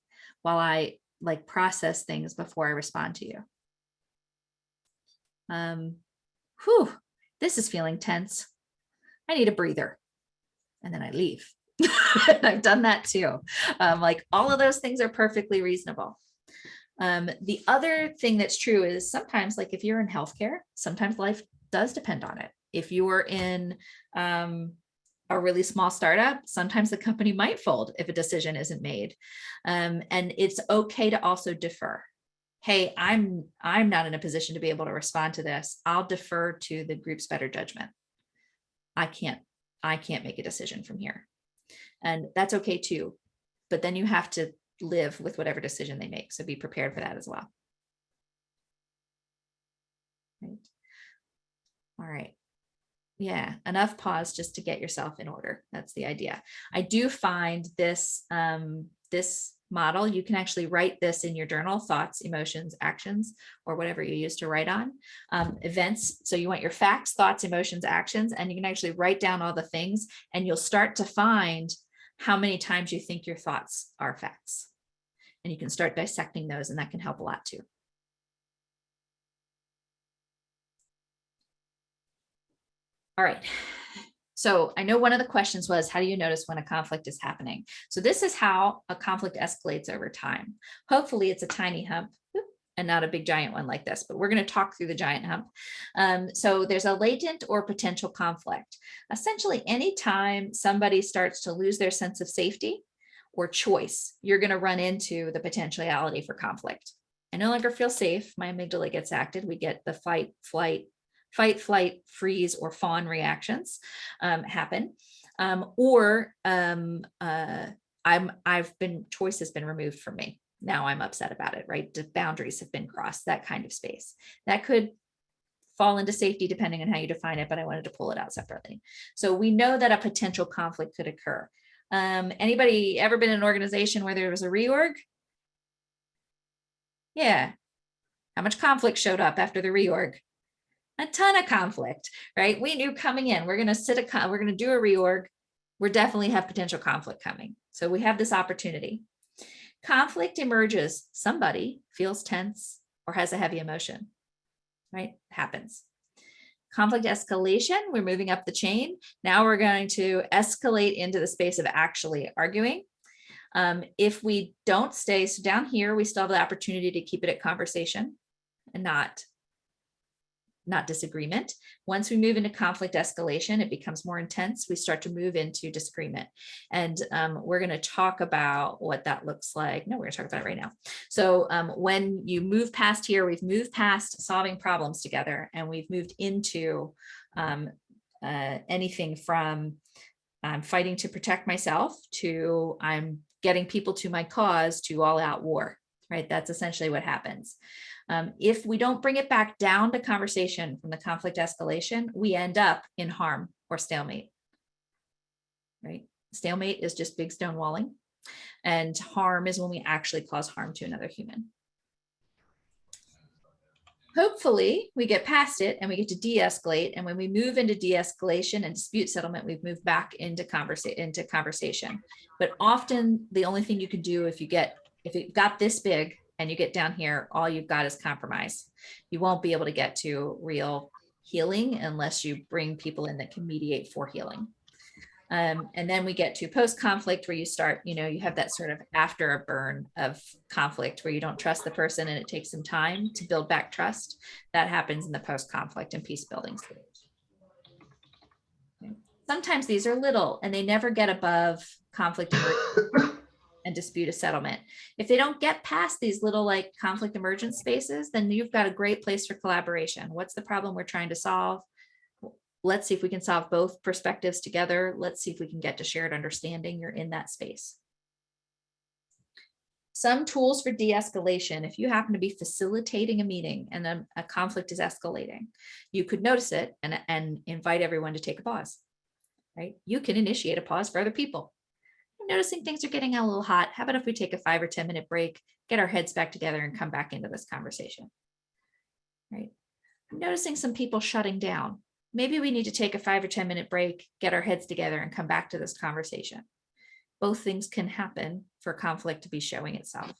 while I like process things before I respond to you? Whew, this is feeling tense. I need a breather. And then I leave. I've done that too. Like all of those things are perfectly reasonable. The other thing that's true is sometimes, like if you're in healthcare, sometimes life does depend on it. If you are in a really small startup, sometimes the company might fold if a decision isn't made. And it's okay to also defer. Hey, I'm not in a position to be able to respond to this. I'll defer to the group's better judgment. I can't make a decision from here. And that's okay too. But then you have to live with whatever decision they make. So be prepared for that as well. Right. All right. Yeah, enough pause just to get yourself in order. That's the idea. I do find this, this model, you can actually write this in your journal, thoughts, emotions, actions, or whatever you use to write on. Events, so you want your facts, thoughts, emotions, actions, and you can actually write down all the things and you'll start to find how many times you think your thoughts are facts. And you can start dissecting those, and that can help a lot too. All right. So I know one of the questions was, how do you notice when a conflict is happening? So this is how a conflict escalates over time. Hopefully it's a tiny hump and not a big giant one like this, but we're going to talk through the giant hump. So there's a latent or potential conflict. Essentially, anytime somebody starts to lose their sense of safety or choice, you're going to run into the potentiality for conflict. I no longer feel safe. My amygdala gets active. We get the fight, flight, freeze, or fawn reactions happen. Choice has been removed from me. Now I'm upset about it, right? The boundaries have been crossed, that kind of space. That could fall into safety depending on how you define it, but I wanted to pull it out separately. So we know that a potential conflict could occur. Anybody ever been in an organization where there was a reorg? Yeah. How much conflict showed up after the reorg? A ton of conflict, right? We knew coming in, we're going to do a reorg. We definitely have potential conflict coming. So we have this opportunity. Conflict emerges. Somebody feels tense or has a heavy emotion, right? Happens. Conflict escalation, we're moving up the chain. Now we're going to escalate into the space of actually arguing. If we don't stay, so down here, we still have the opportunity to keep it at conversation and not disagreement. Once we move into conflict escalation, it becomes more intense. We start to move into disagreement. And we're going to talk about what that looks like. No, we're going to talk about it right now. So when you move past here, we've moved past solving problems together, and we've moved into anything from I'm fighting to protect myself to I'm getting people to my cause to all out war, right? That's essentially what happens. If we don't bring it back down to conversation from the conflict escalation, we end up in harm or stalemate, right? Stalemate is just big stonewalling, and harm is when we actually cause harm to another human. Hopefully we get past it and we get to de-escalate. And when we move into de-escalation and dispute settlement, we've moved back into conversation. But often the only thing you can do if it got this big and you get down here, all you've got is compromise. You won't be able to get to real healing unless you bring people in that can mediate for healing. And then we get to post-conflict where you start, you have that sort of after a burn of conflict where you don't trust the person and it takes some time to build back trust. That happens in the post-conflict and peace building stage. Okay. Sometimes these are little and they never get above conflict and dispute a settlement. If they don't get past these little like conflict emergent spaces, then you've got a great place for collaboration. What's the problem we're trying to solve? Let's see if we can solve both perspectives together. Let's see if we can get to shared understanding. You're in that space. Some tools for de-escalation. If you happen to be facilitating a meeting and a conflict is escalating, you could notice it and invite everyone to take a pause, right? You can initiate a pause for other people. I'm noticing things are getting a little hot. How about if we take a 5 or 10 minute break, get our heads back together and come back into this conversation, right? I'm noticing some people shutting down. Maybe we need to take a 5 or 10 minute break, get our heads together and come back to this conversation. Both things can happen for conflict to be showing itself.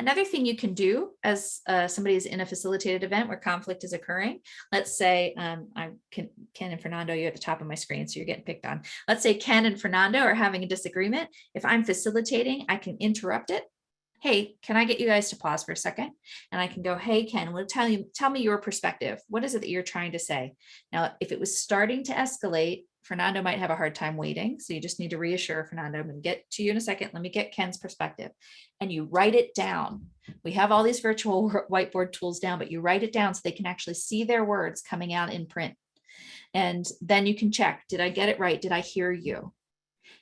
Another thing you can do as somebody is in a facilitated event where conflict is occurring, let's say Ken and Fernando, you're at the top of my screen, so you're getting picked on. Let's say Ken and Fernando are having a disagreement. If I'm facilitating, I can interrupt it. Hey, can I get you guys to pause for a second? And I can go, hey, Ken, tell me your perspective. What is it that you're trying to say? Now, if it was starting to escalate, Fernando might have a hard time waiting. So you just need to reassure Fernando. I'm going to get to you in a second. Let me get Ken's perspective. And you write it down. We have all these virtual whiteboard tools down, but you write it down so they can actually see their words coming out in print. And then you can check, did I get it right? Did I hear you?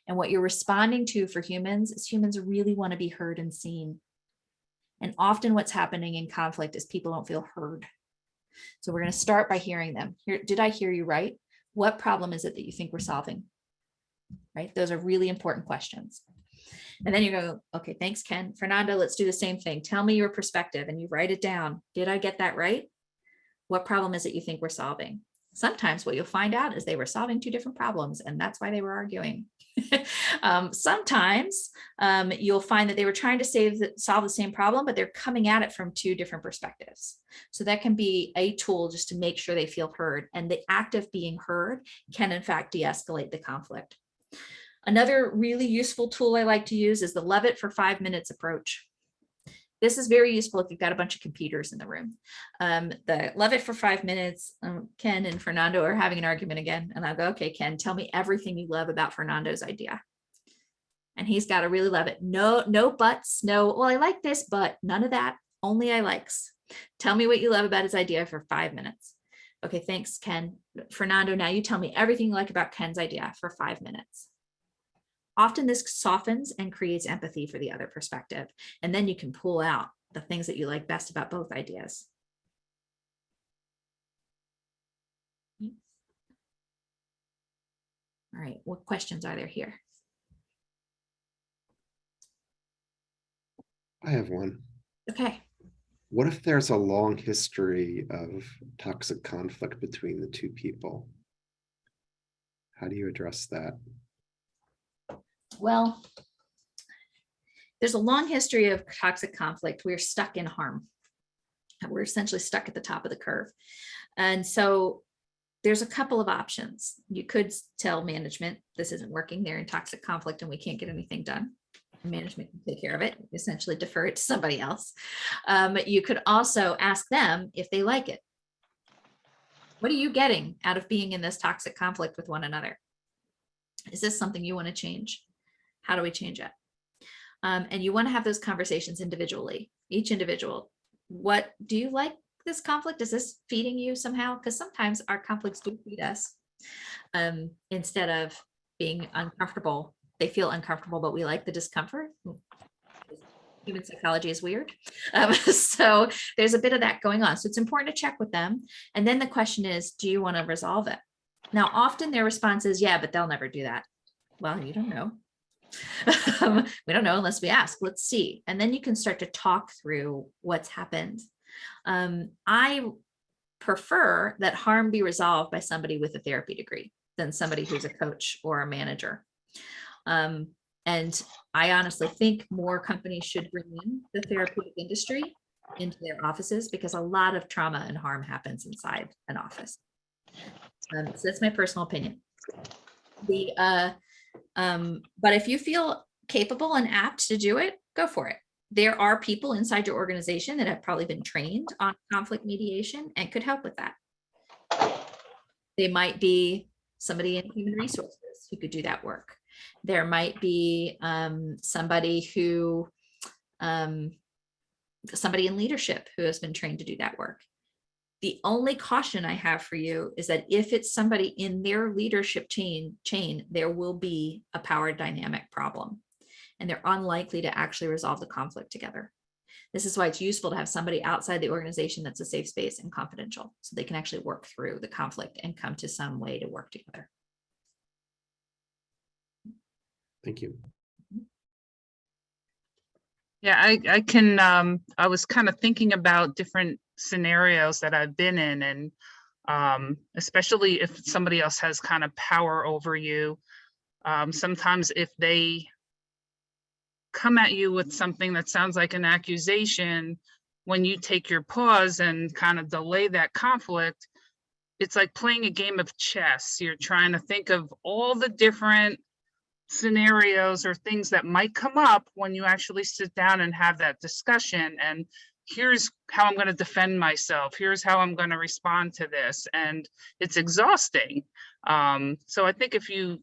And what you're responding to for humans is humans really want to be heard and seen. And often what's happening in conflict is people don't feel heard. So we're going to start by hearing them. Did I hear you right? What problem is it that you think we're solving? Right? Those are really important questions. And then you go, okay, thanks, Ken. Fernando, let's do the same thing. Tell me your perspective and you write it down. Did I get that right? What problem is it you think we're solving? Sometimes what you'll find out is they were solving 2 different problems and that's why they were arguing. Sometimes you'll find that they were trying to solve the same problem, but they're coming at it from 2 different perspectives. So that can be a tool just to make sure they feel heard. And the act of being heard can in fact de-escalate the conflict. Another really useful tool I like to use is the love it for 5 minutes approach. This is very useful if you've got a bunch of computers in the room. The love it for 5 minutes, Ken and Fernando are having an argument again. And I'll go, okay, Ken, tell me everything you love about Fernando's idea. And he's got to really love it. No buts, no, well, I like this, but none of that, only I likes. Tell me what you love about his idea for 5 minutes. Okay, thanks, Ken. Fernando, now you tell me everything you like about Ken's idea for 5 minutes. Often this softens and creates empathy for the other perspective. And then you can pull out the things that you like best about both ideas. All right, what questions are there here? I have one. Okay. What if there's a long history of toxic conflict between the 2 people? How do you address that? Well, there's a long history of toxic conflict. We're stuck in harm. We're essentially stuck at the top of the curve. And so there's a couple of options. You could tell management, this isn't working, they're in toxic conflict and we can't get anything done. Management can take care of it, essentially defer it to somebody else. You could also ask them if they like it. What are you getting out of being in this toxic conflict with one another? Is this something you want to change? How do we change it? And you want to have those conversations individually, each individual. What do you like this conflict? Is this feeding you somehow? Because sometimes our conflicts do feed us. Instead of being uncomfortable, they feel uncomfortable, but we like the discomfort. Human psychology is weird. So there's a bit of that going on. So it's important to check with them. And then the question is, do you want to resolve it? Now, often their response is, yeah, but they'll never do that. Well, you don't know. We don't know unless we ask. Let's see. And then you can start to talk through what's happened. I prefer that harm be resolved by somebody with a therapy degree than somebody who's a coach or a manager. And I honestly think more companies should bring in the therapeutic industry into their offices because a lot of trauma and harm happens inside an office. So that's my personal opinion. But if you feel capable and apt to do it, go for it. There are people inside your organization that have probably been trained on conflict mediation and could help with that. They might be somebody in human resources who could do that work. There might be somebody in leadership who has been trained to do that work. The only caution I have for you is that if it's somebody in their leadership chain, there will be a power dynamic problem, and they're unlikely to actually resolve the conflict together. This is why it's useful to have somebody outside the organization that's a safe space and confidential, so they can actually work through the conflict and come to some way to work together. Thank you. Yeah, I can, I was kind of thinking about different scenarios that I've been in, and especially if somebody else has kind of power over you. Sometimes if they come at you with something that sounds like an accusation, when you take your pause and kind of delay that conflict, it's like playing a game of chess. You're trying to think of all the different scenarios or things that might come up when you actually sit down and have that discussion. And here's how I'm going to defend myself. Here's how I'm going to respond to this. And it's exhausting. So I think if you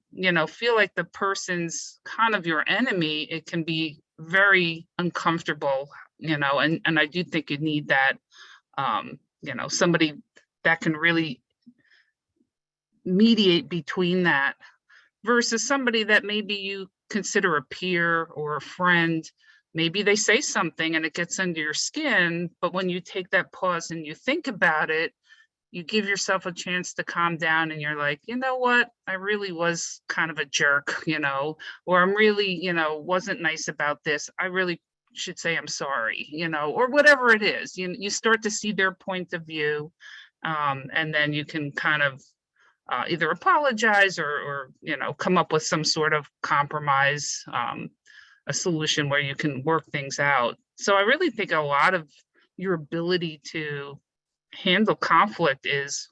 feel like the person's kind of your enemy, it can be very uncomfortable, and I do think you need that, somebody that can really mediate between that versus somebody that maybe you consider a peer or a friend. Maybe they say something and it gets under your skin, but when you take that pause and you think about it, you give yourself a chance to calm down and you're like, you know what, I really was kind of a jerk, or I'm really, wasn't nice about this. I really should say I'm sorry, or whatever it is. You start to see their point of view, and then you can kind of either apologize or come up with some sort of compromise, a solution where you can work things out. So I really think a lot of your ability to handle conflict is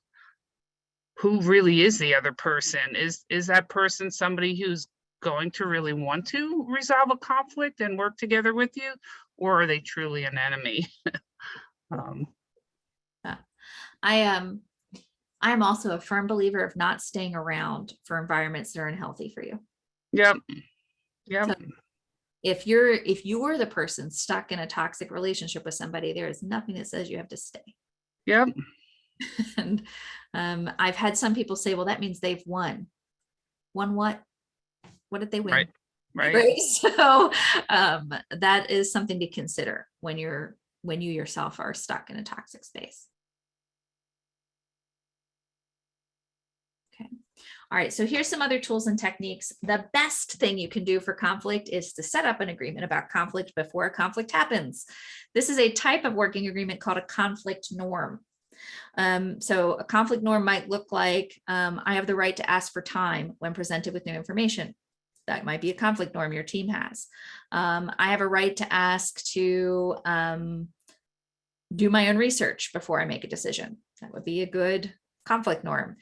who really is the other person. Is that person somebody who's going to really want to resolve a conflict and work together with you, or are they truly an enemy? I am also a firm believer of not staying around for environments that are unhealthy for you. Yep. So if you're the person stuck in a toxic relationship with somebody, there is nothing that says you have to stay. Yep. And I've had some people say, well, that means they've won. Won what? What did they win? Right. So that is something to consider when you yourself are stuck in a toxic space. Okay. All right, so here's some other tools and techniques. The best thing you can do for conflict is to set up an agreement about conflict before a conflict happens. This is a type of working agreement called a conflict norm. So a conflict norm might look like, I have the right to ask for time when presented with new information. That might be a conflict norm your team has. I have a right to ask to do my own research before I make a decision. That would be a good conflict norm.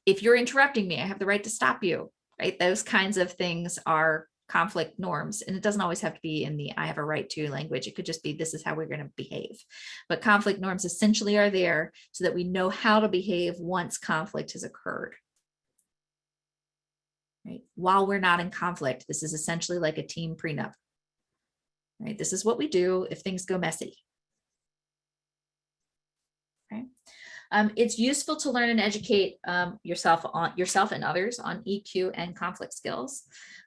If you're interrupting me, I have the right to stop you, right? Those kinds of things are conflict norms. And it doesn't always have to be in the I have a right to language. It could just be, this is how we're going to behave. But conflict norms essentially are there so that we know how to behave once conflict has occurred. Right? While we're not in conflict, this is essentially like a team prenup. Right? This is what we do if things go messy. Okay. It's useful to learn and educate yourself and others on EQ and conflict skills.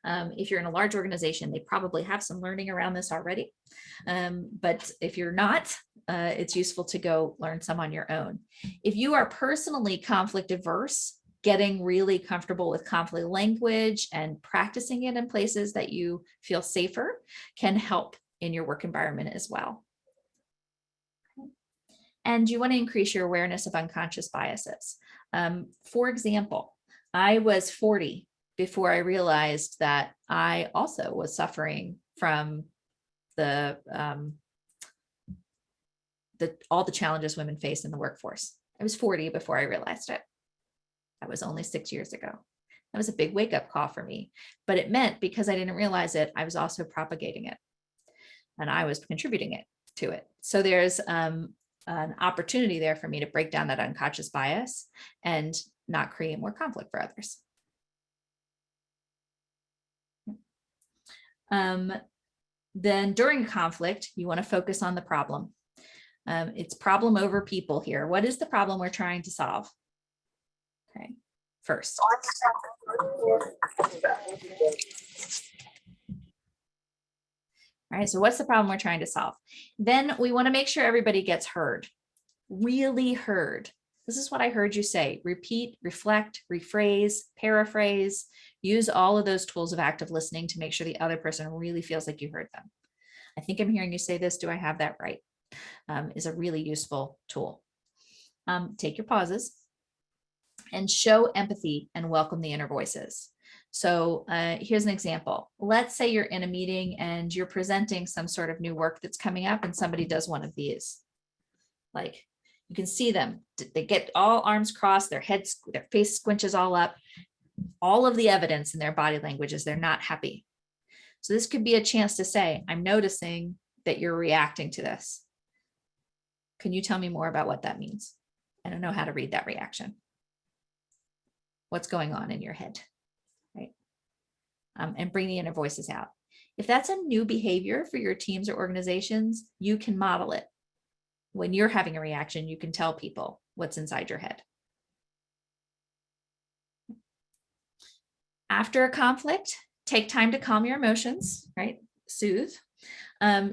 If you're in a large organization, they probably have some learning around this already. But if you're not, it's useful to go learn some on your own. If you are personally conflict averse, getting really comfortable with conflict language and practicing it in places that you feel safer can help in your work environment as well. And you want to increase your awareness of unconscious biases. For example, I was 40 before I realized that I also was suffering from all the challenges women face in the workforce. I was 40 before I realized it. That was only 6 years ago. That was a big wake-up call for me, but it meant because I didn't realize it, I was also propagating it and I was contributing it to it. So there's an opportunity there for me to break down that unconscious bias and not create more conflict for others. Then during conflict, you want to focus on the problem. It's problem over people here. What is the problem we're trying to solve? Okay, first. All right, so what's the problem we're trying to solve? Then we want to make sure everybody gets heard, really heard. This is what I heard you say. Repeat, reflect, rephrase, paraphrase, use all of those tools of active listening to make sure the other person really feels like you heard them. I think I'm hearing you say this. Do I have that right? Is a really useful tool. Take your pauses and show empathy and welcome the inner voices. So here's an example. Let's say you're in a meeting and you're presenting some sort of new work that's coming up and somebody does one of these. Like you can see them, they get all arms crossed, their face squinches all up. All of the evidence in their body language is they're not happy. So this could be a chance to say, I'm noticing that you're reacting to this. Can you tell me more about what that means? I don't know how to read that reaction. What's going on in your head, right? And bring the inner voices out. If that's a new behavior for your teams or organizations, you can model it. When you're having a reaction, you can tell people what's inside your head. After a conflict, take time to calm your emotions, right? Soothe.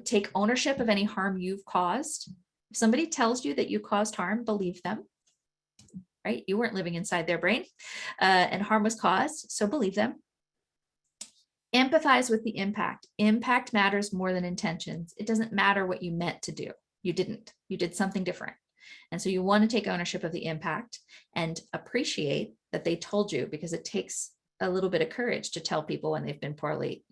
Take ownership of any harm you've caused. If somebody tells you that you caused harm, believe them, right? You weren't living inside their brain and harm was caused, so believe them. Empathize with the impact. Impact matters more than intentions. It doesn't matter what you meant to do. You didn't. You did something different. And so you want to take ownership of the impact and appreciate that they told you, because it takes a little bit of courage to tell people when they've been poorly,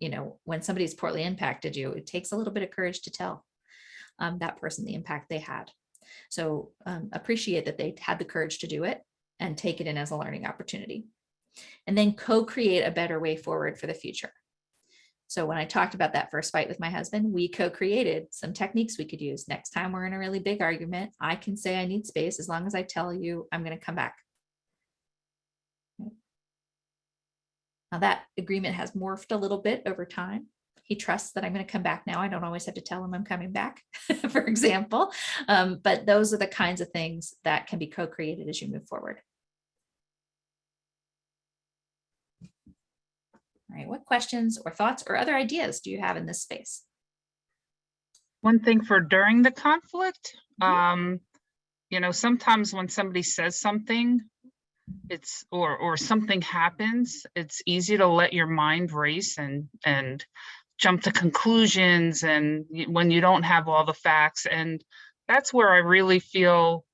when somebody's poorly impacted you, it takes a little bit of courage to tell that person the impact they had. So appreciate that they had the courage to do it and take it in as a learning opportunity. And then co-create a better way forward for the future. So when I talked about that first fight with my husband, we co-created some techniques we could use. Next time we're in a really big argument, I can say I need space as long as I tell you I'm going to come back. Now that agreement has morphed a little bit over time. He trusts that I'm going to come back now. I don't always have to tell him I'm coming back, for example. But those are the kinds of things that can be co-created as you move forward. All right, what questions or thoughts or other ideas do you have in this space? One thing for during the conflict, sometimes when somebody says something, or something happens, it's easy to let your mind race and jump to conclusions, and when you don't have all the facts. And that's where I really feel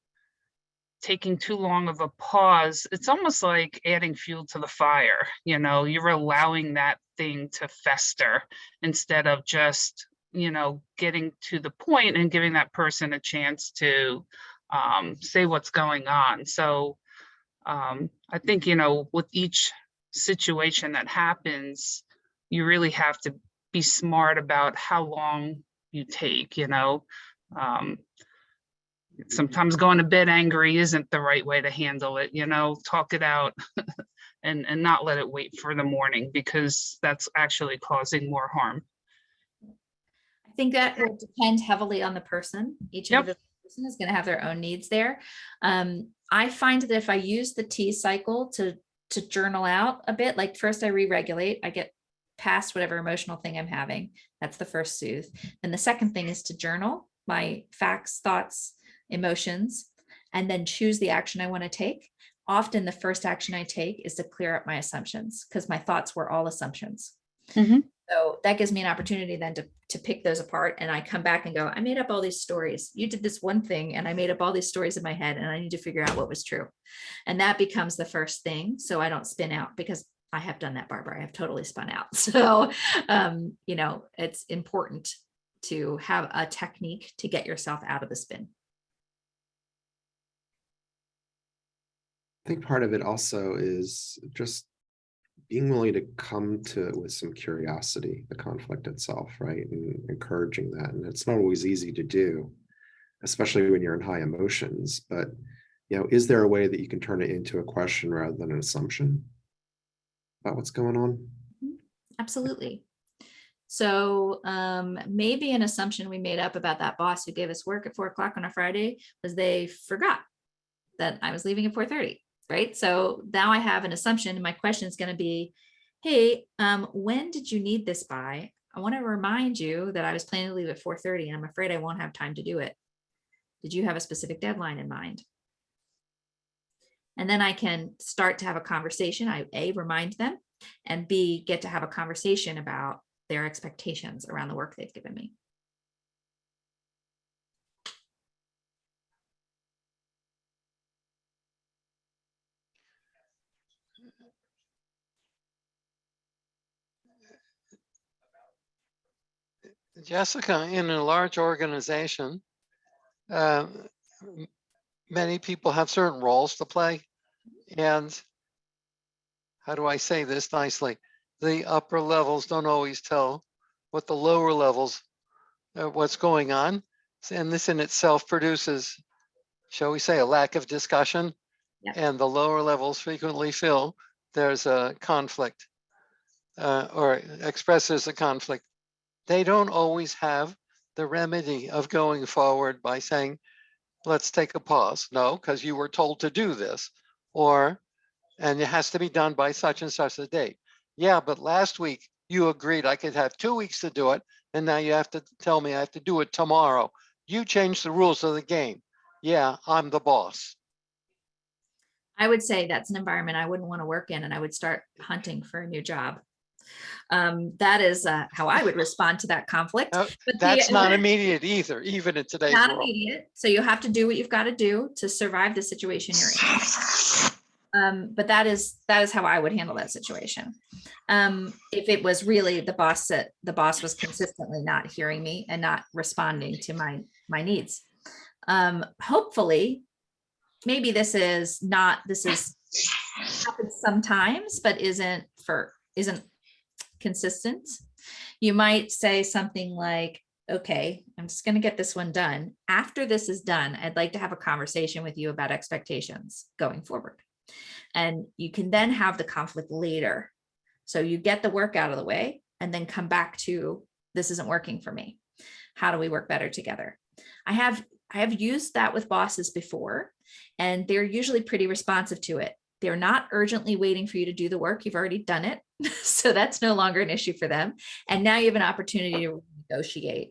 taking too long of a pause, it's almost like adding fuel to the fire. You're allowing that thing to fester instead of just, getting to the point and giving that person a chance to say what's going on. So I think, with each situation that happens, you really have to be smart about how long you take, sometimes going to bed angry isn't the right way to handle it, talk it out and not let it wait for the morning, because that's actually causing more harm. I think that will depend heavily on the person. Each individual person is going to have their own needs there. I find that if I use the T cycle to journal out a bit, like first I re-regulate, I get past whatever emotional thing I'm having. That's the first soothe. And the second thing is to journal my facts, thoughts, emotions, and then choose the action I want to take. Often the first action I take is to clear up my assumptions, because my thoughts were all assumptions. So that gives me an opportunity then to pick those apart, and I come back and go, I made up all these stories. You did this one thing and I made up all these stories in my head, and I need to figure out what was true. And that becomes the first thing. So I don't spin out, because I have done that, Barbara. I have totally spun out. So, it's important to have a technique to get yourself out of the spin. I think part of it also is just being willing to come to it with some curiosity, the conflict itself, right? And encouraging that. And it's not always easy to do, especially when you're in high emotions. But, you know, is there a way that you can turn it into a question rather than an assumption about what's going on? Absolutely. So maybe an assumption we made up about that boss who gave us work at 4 o'clock on a Friday was they forgot that I was leaving at 4:30, right? So now I have an assumption, and my question is going to be, hey, when did you need this by? I want to remind you that I was planning to leave at 4:30, and I'm afraid I won't have time to do it. Did you have a specific deadline in mind? And then I can start to have a conversation. I A, remind them, and B, get to have a conversation about their expectations around the work they've given me. Jessica, in a large organization, many people have certain roles to play. And how do I say this nicely? The upper levels don't always tell what the lower levels, what's going on. And this in itself produces, shall we say, a lack of discussion. Yep. And the lower levels frequently feel there's a conflict or expresses a conflict. They don't always have the remedy of going forward by saying, let's take a pause. No, because you were told to do this, and it has to be done by such and such a date. Yeah, but last week you agreed I could have 2 weeks to do it, and now you have to tell me I have to do it tomorrow. You changed the rules of the game. Yeah, I'm the boss. I would say that's an environment I wouldn't want to work in, and I would start hunting for a new job. That is how I would respond to that conflict. But That's not immediate either, even in today's not world. immediate. So you have to do what you've got to do to survive the situation you're in. But that is how I would handle that situation. If it was really the boss was consistently not hearing me and not responding to my needs. Hopefully, maybe this is happens sometimes, but isn't consistent. You might say something like, okay, I'm just going to get this one done. After this is done, I'd like to have a conversation with you about expectations going forward. And you can then have the conflict later. So you get the work out of the way and then come back to, this isn't working for me. How do we work better together? I have used that with bosses before, and they're usually pretty responsive to it. They're not urgently waiting for you to do the work. You've already done it. So that's no longer an issue for them. And now you have an opportunity to negotiate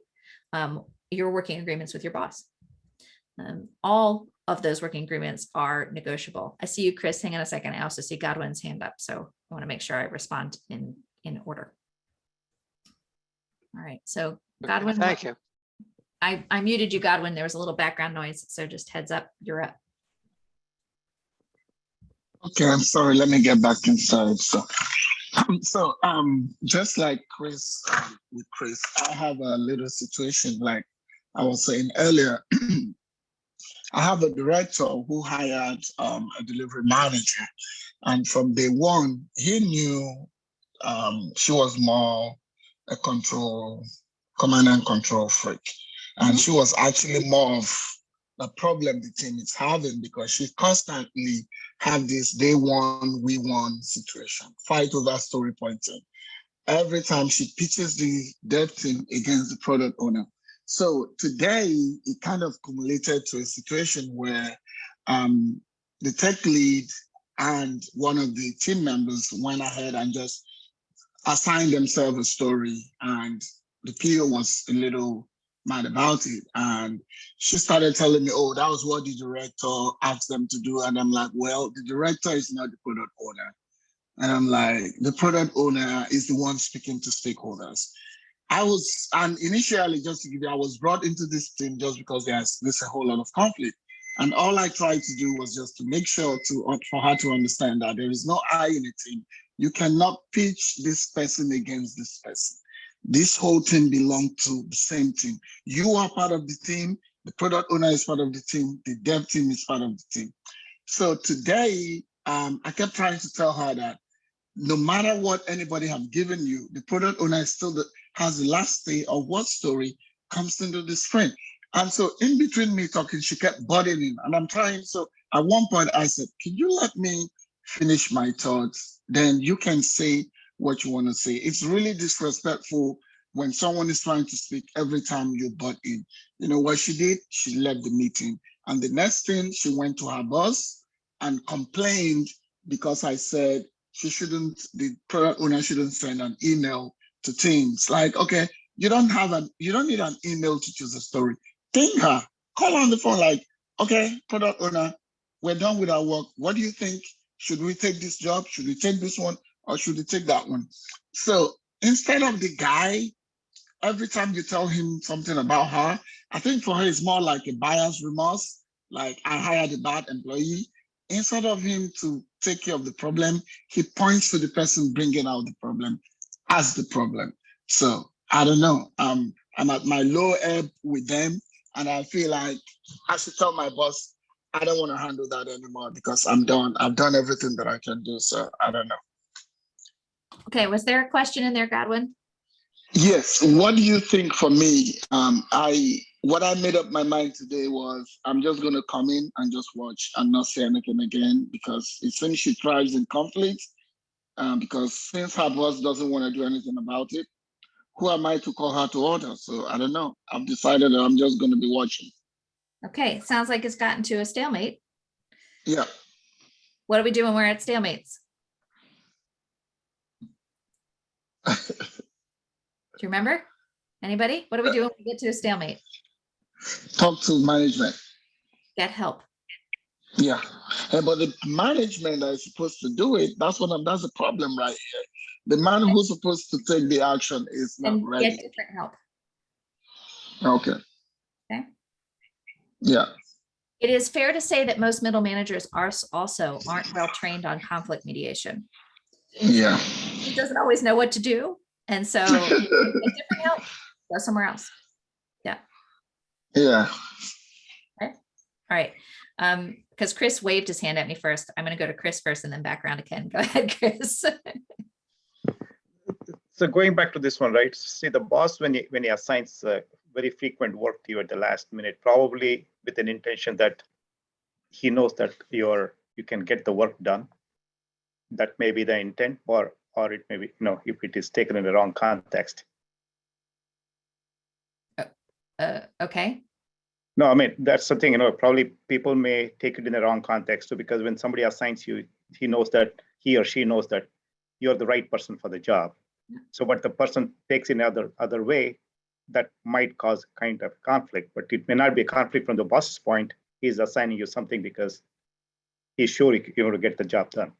your working agreements with your boss. All of those working agreements are negotiable. I see you, Chris. Hang on a second. I also see Godwin's hand up. So I want to make sure I respond in order. All right. So Godwin. Thank you. I muted you, Godwin. There was a little background noise. So just heads up, you're up. Okay, I'm sorry. Let me get back inside. So, just like Chris, with Chris, I have a little situation like I was saying earlier. I have a director who hired a delivery manager, and from day one, he knew she was more a command and control freak, and she was actually more of the problem the team is having because she constantly have this day one, we won situation, fight over story pointing. Every time she pitches the dev team against the product owner. So today it kind of accumulated to a situation where the tech lead and one of the team members went ahead and just assigned themselves a story, and the PO was a little mad about it. And she started telling me, oh, that was what the director asked them to do. And I'm like, well, the director is not the product owner. And I'm like, the product owner is the one speaking to stakeholders. And initially, just to give you, I was brought into this team just because there's a whole lot of conflict. And all I tried to do was just to make sure for her to understand that there is no I in the team. You cannot pitch this person against this person. This whole team belongs to the same team. You are part of the team. The product owner is part of the team. The dev team is part of the team. So today, I kept trying to tell her that no matter what anybody have given you, the product owner still has the last say of what story comes into this frame. And so in between me talking, she kept butting in, and I'm trying. So at one point I said, can you let me finish my thoughts? Then you can say what you want to say. It's really disrespectful when someone is trying to speak every time you butt in. You know what she did? She left the meeting. And the next thing, she went to her boss and complained because I said the product owner shouldn't send an email to teams. Like, okay, you don't need an email to choose a story. Ping her, call her on the phone like, okay, product owner, we're done with our work. What do you think? Should we take this job? Should we take this one? Or should we take that one? So instead of the guy, every time you tell him something about her, I think for her it's more like a buyer's remorse, like I hired a bad employee. Instead of him to take care of the problem, he points to the person bringing out the problem as the problem. So I don't know. I'm at my low ebb with them, and I feel like I should tell my boss I don't want to handle that anymore because I'm done. I've done everything that I can do. So I don't know. Okay, was there a question in there, Godwin? Yes. What do you think for me? What I made up my mind today was I'm just going to come in and just watch and not say anything again because it seems she thrives in conflict. Because since her boss doesn't want to do anything about it, who am I to call her to order? So I don't know. I've decided that I'm just going to be watching. Okay, sounds like it's gotten to a stalemate. Yeah. What do we do when we're at stalemates? Do you remember? Anybody? What do we do when we get to a stalemate? Talk to management. Get help. Yeah. But the management that is supposed to do it, that's the problem right here. The man who's supposed to take the action is not And ready. get different help. Okay. Okay. Yeah. It is fair to say that most middle managers aren't well trained on conflict mediation. Yeah. He doesn't always know what to do. And so get different help, go somewhere else. Yeah. Yeah. Okay. All right. Because Chris waved his hand at me first. I'm going to go to Chris first and then back around to Ken. Go ahead, Chris. So going back to this one, right? See, the boss, when he assigns very frequent work to you at the last minute, probably with an intention that he knows that you can get the work done. That may be the intent, or it may be, if it is taken in the wrong context. Okay. No, I mean, that's the thing, probably people may take it in the wrong context too, because when somebody assigns you, he or she knows that you're the right person for the job. So what the person takes in other way, that might cause kind of conflict, but it may not be a conflict from the boss's point. He's assigning you something because he's sure you're going to get the job done.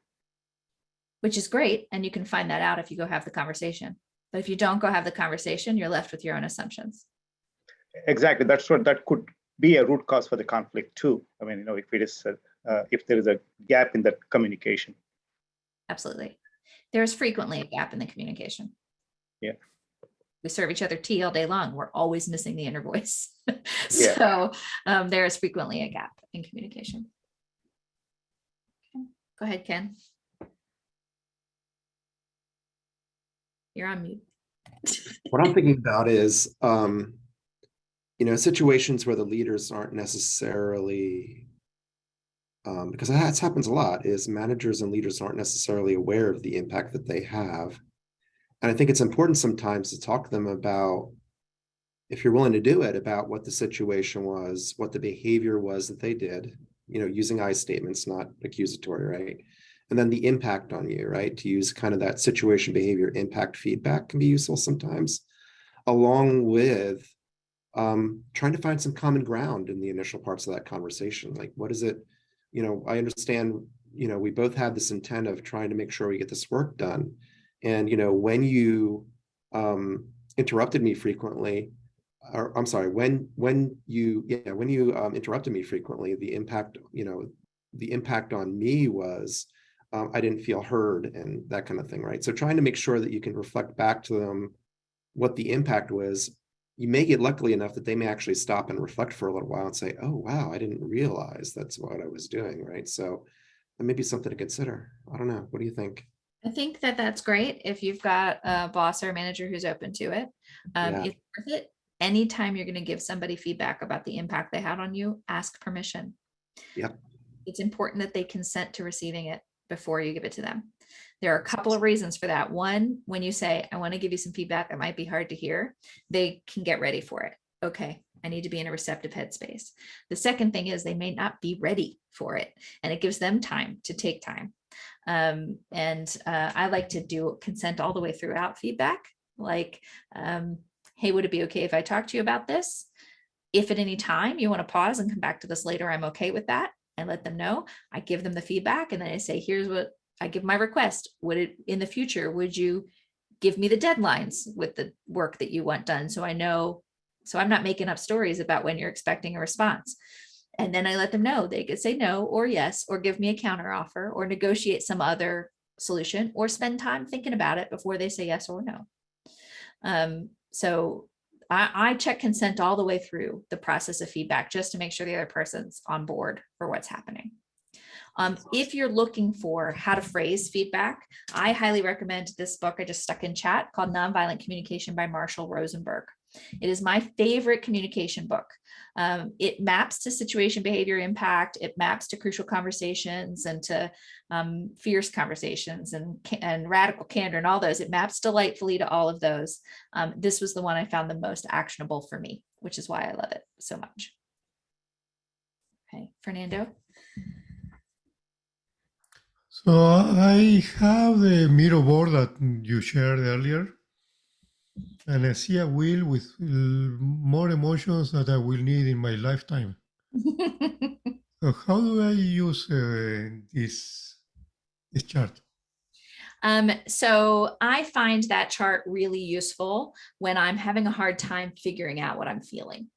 Which is great. And you can find that out if you go have the conversation. But if you don't go have the conversation, you're left with your own assumptions. Exactly. That could be a root cause for the conflict too. I mean, if it is, if there is a gap in that communication. Absolutely. There's frequently a gap in the communication. Yeah. We serve each other tea all day long. We're always missing the inner voice. So there is frequently a gap in communication. Okay. Go ahead, Ken. You're on mute. What I'm thinking about is, situations where the leaders aren't necessarily, because that happens a lot, is managers and leaders aren't necessarily aware of the impact that they have. And I think it's important sometimes to talk to them about, if you're willing to do it, about what the situation was, what the behavior was that they did, using I statements, not accusatory, right? And then the impact on you, right? To use kind of that situation behavior impact feedback can be useful sometimes, along with trying to find some common ground in the initial parts of that conversation. Like, what is it, I understand, we both have this intent of trying to make sure we get this work done. And, when you interrupted me frequently, or I'm sorry, when you interrupted me frequently, the impact on me was, I didn't feel heard and that kind of thing, right? So trying to make sure that you can reflect back to them what the impact was, you may get lucky enough that they may actually stop and reflect for a little while and say, oh, wow, I didn't realize that's what I was doing, right? So that may be something to consider. I don't know. What do you think? I think that that's great if you've got a boss or a manager who's open to it. Yeah. It's worth it. Anytime you're going to give somebody feedback about the impact they had on you, ask permission. Yep. It's important that they consent to receiving it before you give it to them. There are a couple of reasons for that. One, when you say, I want to give you some feedback that might be hard to hear, they can get ready for it. Okay, I need to be in a receptive headspace. The second thing is they may not be ready for it, and it gives them time to take time. I like to do consent all the way throughout feedback. Like, hey, would it be okay if I talk to you about this? If at any time you want to pause and come back to this later, I'm okay with that. I let them know. I give them the feedback, and then I say, here's what I give my request. Would it in the future, would you give me the deadlines with the work that you want done? So I know, so I'm not making up stories about when you're expecting a response. And then I let them know they could say no or yes, or give me a counter offer, or negotiate some other solution, or spend time thinking about it before they say yes or no. So I check consent all the way through the process of feedback, just to make sure the other person's on board for what's happening. If you're looking for how to phrase feedback, I highly recommend this book I just stuck in chat called Nonviolent Communication by Marshall Rosenberg. It is my favorite communication book. It maps to situation, behavior, impact. It maps to crucial conversations and to fierce conversations and radical candor and all those. It maps delightfully to all of those. This was the one I found the most actionable for me, which is why I love it so much. Okay, Fernando. So I have the Miro board that you shared earlier, and I see a wheel with more emotions that I will need in my lifetime. So how do I use this chart? So I find that chart really useful when I'm having a hard time figuring out what I'm feeling.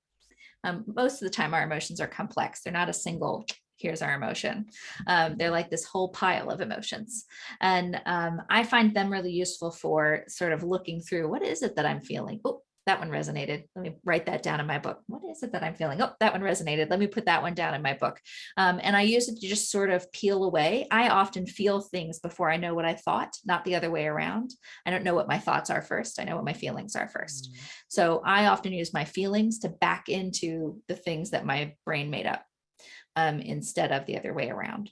Most of the time our emotions are complex. They're not a single, here's our emotion. They're like this whole pile of emotions. And I find them really useful for sort of looking through, what is it that I'm feeling? Oh, that one resonated. Let me write that down in my book. What is it that I'm feeling? Oh, that one resonated. Let me put that one down in my book. And I use it to just sort of peel away. I often feel things before I know what I thought, not the other way around. I don't know what my thoughts are first. I know what my feelings are first. So I often use my feelings to back into the things that my brain made up. Instead of the other way around.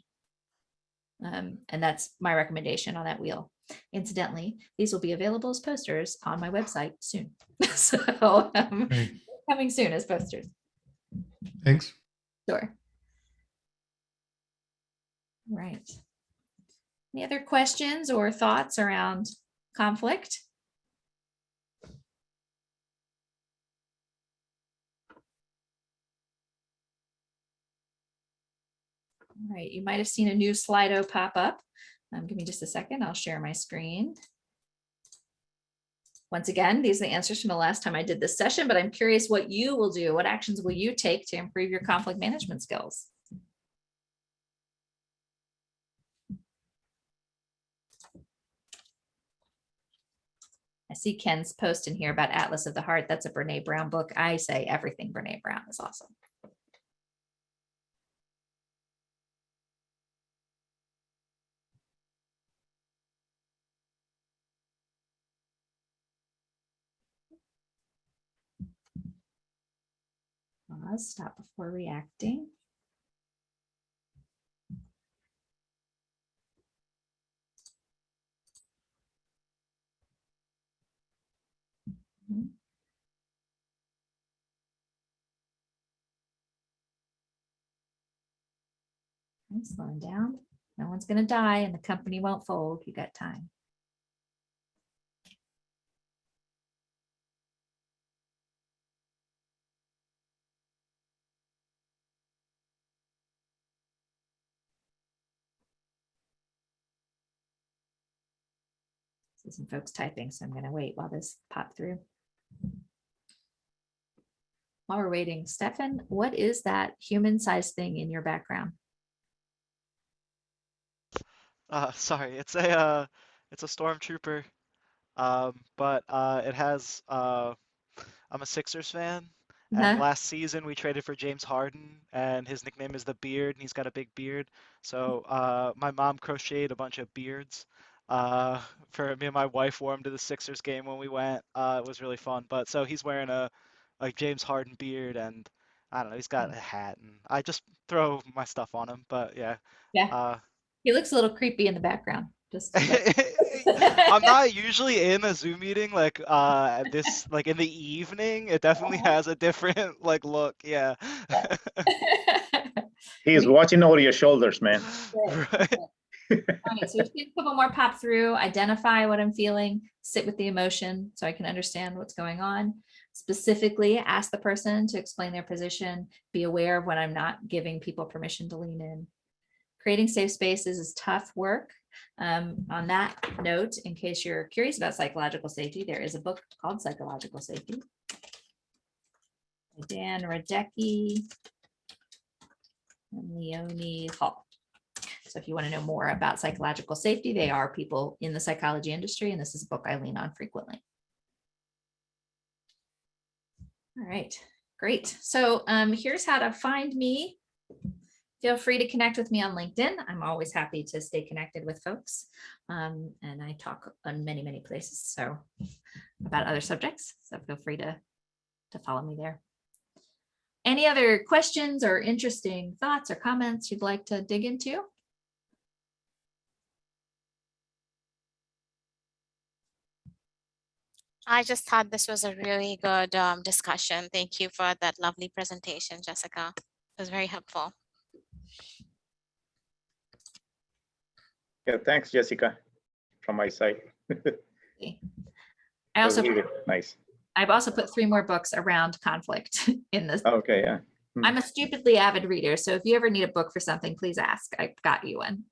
And that's my recommendation on that wheel. Incidentally, these will be available as posters on my website soon. So coming soon as posters. Thanks. Sure. Right. Any other questions or thoughts around conflict? All right, you might have seen a new Slido pop up. Give me just a second, I'll share my screen. Once again, these are the answers from the last time I did this session, but I'm curious what you will do. What actions will you take to improve your conflict management skills? I see Ken's post in here about Atlas of the Heart. That's a Brene Brown book. I say everything Brene Brown is awesome. Pause, stop before reacting. Okay, slowing down. No one's going to die and the company won't fold. You got time. See some folks typing, so I'm going to wait while this pops through. While we're waiting, Stefan, what is that human-sized thing in your background? Sorry, it's a stormtrooper, but it has a I'm a Sixers fan. Uh-huh. And last season we traded for James Harden, and his nickname is the Beard, and he's got a big beard. So my mom crocheted a bunch of beards for me, and my wife wore them to the Sixers game when we went. It was really fun. But so he's wearing a James Harden beard, and I don't know, he's got a hat, and I just throw my stuff on him. But yeah, Yeah. He looks a little creepy in the background. Just I'm not usually in a Zoom meeting like this, like in the evening. It definitely has a different like look. Yeah. He's watching over your shoulders, man. Right. All right, so just a couple more pop through, identify what I'm feeling, sit with the emotion so I can understand what's going on. Specifically, ask the person to explain their position, be aware of when I'm not giving people permission to lean in. Creating safe spaces is tough work. On that note, in case you're curious about psychological safety, there is a book called Psychological Safety by Dan Radecki and Leonie Hall. So if you want to know more about psychological safety, they are people in the psychology industry, and this is a book I lean on frequently. All right, great. So here's how to find me. Feel free to connect with me on LinkedIn. I'm always happy to stay connected with folks. And I talk on many, many places so about other subjects. So feel free to follow me there. Any other questions or interesting thoughts or comments you'd like to dig into? I just thought this was a really good discussion. Thank you for that lovely presentation, Jessica. It was very helpful. Yeah, thanks, Jessica, from my side. I also nice. I've also put 3 more books around conflict in this. Okay, yeah. I'm a stupidly avid reader, so if you ever need a book for something, please ask. I've got you one.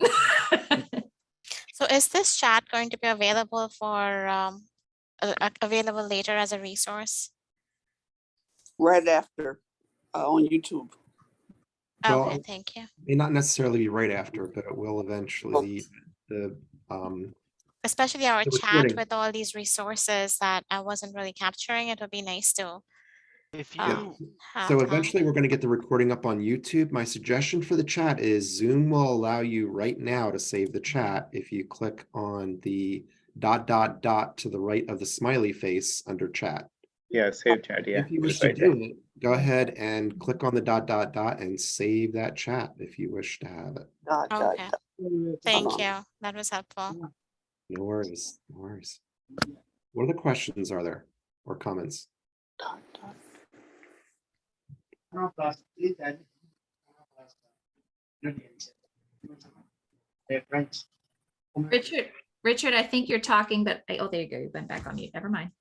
So is this chat going to be available for available later as a resource? Right after on YouTube. Well, Okay, thank you. May not necessarily be right after, but it will eventually. Especially our the chat recording. with all these resources that I wasn't really capturing. It would be nice to If Yeah. you have So that. eventually we're going to get the recording up on YouTube. My suggestion for the chat is Zoom will allow you right now to save the chat if you click on the ... to the right of the smiley face under chat. Yeah, save chat. Yeah, If you wish it's to right do there. it, go ahead and click on the ... and save that chat if you wish to have it. Okay. Thank you. That was helpful. No worries, no worries. What other questions are there or comments? Richard, I think you're talking, but oh, there you go. You went back on mute. Never mind.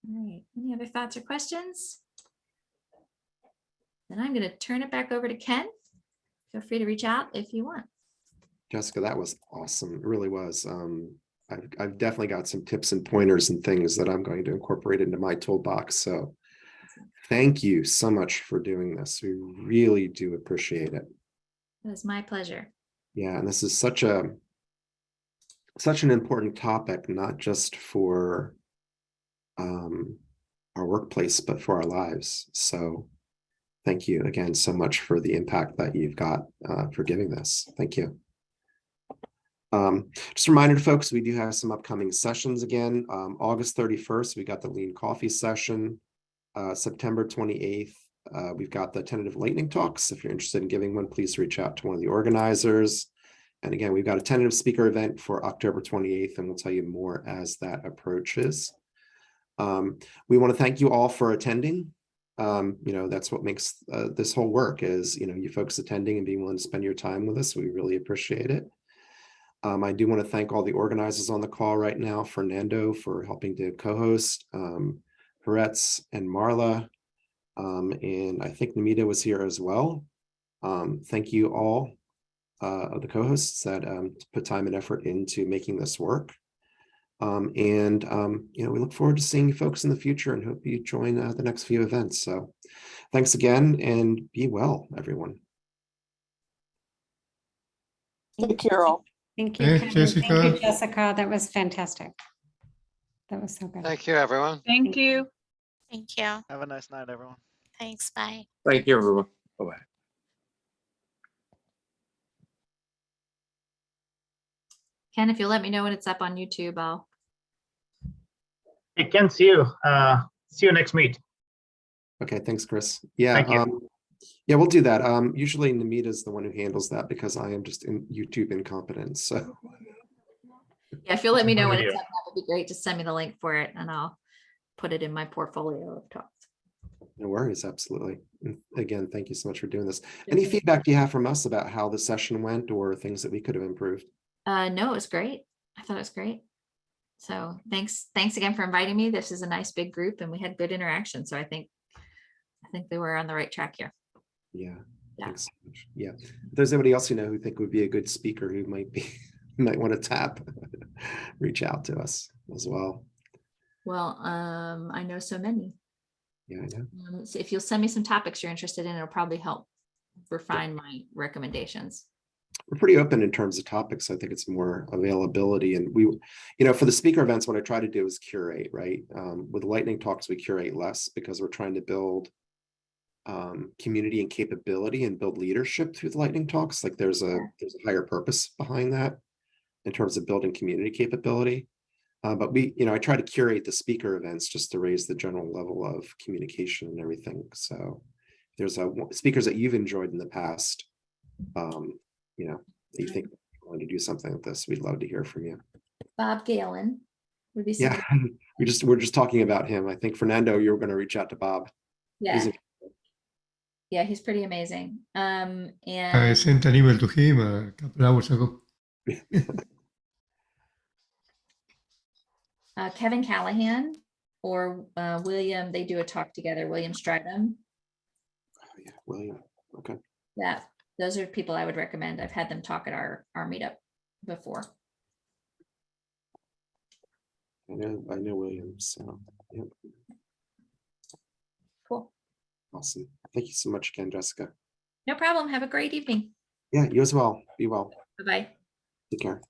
All right. Any other thoughts or questions? Then I'm going to turn it back over to Ken. Feel free to reach out if you want. Jessica, that was awesome. It really was. I've definitely got some tips and pointers and things that I'm going to incorporate into my toolbox. So thank you so much for doing this. We really do appreciate it. It was my pleasure. Yeah, and this is such an important topic, not just for our workplace, but for our lives. So thank you again so much for the impact that you've got for giving this. Thank you. Just a reminder to folks, we do have some upcoming sessions again. August 31st, we got the Lean Coffee session. September 28th, we've got the tentative lightning talks. If you're interested in giving one, please reach out to one of the organizers. And again, we've got a tentative speaker event for October 28th, and we'll tell you more as that approaches. We want to thank you all for attending. That's what makes this whole work is, you folks attending and being willing to spend your time with us. We really appreciate it. I do want to thank all the organizers on the call right now, Fernando for helping to co-host, Peretz and Marla, and I think Namita was here as well. Thank you all of the co-hosts that put time and effort into making this work. We look forward to seeing you folks in the future and hope you join the next few events. So thanks again and be well, everyone. Take care all. Thank you, Thanks, Ken. Jessica. Thank you, Jessica. That was fantastic. That was so good. Thank you, everyone. Thank you. Thank you. Have a nice night, everyone. Thanks. Bye. Thank you, everyone. Bye-bye. Ken, if you'll let me know when it's up on YouTube, I'll. Hey, Ken, see you. See you next meet. Okay, thanks, Chris. Yeah, Thank you. yeah, we'll do that. Usually Namita is the one who handles that because I am just in YouTube incompetent. So Yeah, if you'll let me know when Video. it's up, that would be great. Just send me the link for it and I'll put it in my portfolio of talks. no worries, absolutely. And again, thank you so much for doing this. Any feedback do you have from us about how the session went or things that we could have improved? No, it was great. I thought it was great. So thanks again for inviting me. This is a nice big group and we had good interaction. So I think they were on the right track here. Yeah, Yeah. thanks so much. Yeah, if there's anybody else you know who think would be a good speaker who might want to tap, reach out to us as well. Well, I know so many. Yeah, I know. So if you'll send me some topics you're interested in, it'll probably help refine my recommendations. We're pretty open in terms of topics. I think it's more availability, and we, for the speaker events, what I try to do is curate, right? With lightning talks, we curate less because we're trying to build community and capability and build leadership through the lightning talks. Like there's a higher purpose behind that in terms of building community capability. But I try to curate the speaker events just to raise the general level of communication and everything. So if there's speakers that you've enjoyed in the past, that you think you're going to do something with this, we'd love to hear from you. Bob Galen would be. Yeah, we're just talking about him. I think Fernando, you were going to reach out to Bob. Yeah. Yeah, he's pretty amazing. I And sent an email to him a couple hours ago. Kevin Callahan or William, they do a talk together, William Stridham. Oh, yeah, William. Okay. Yeah, those are people I would recommend. I've had them talk at our meetup before. I know William. So yep. Cool. Awesome. Thank you so much again, Jessica. No problem. Have a great evening. Yeah, you as well. Be well. Bye-bye. Take care.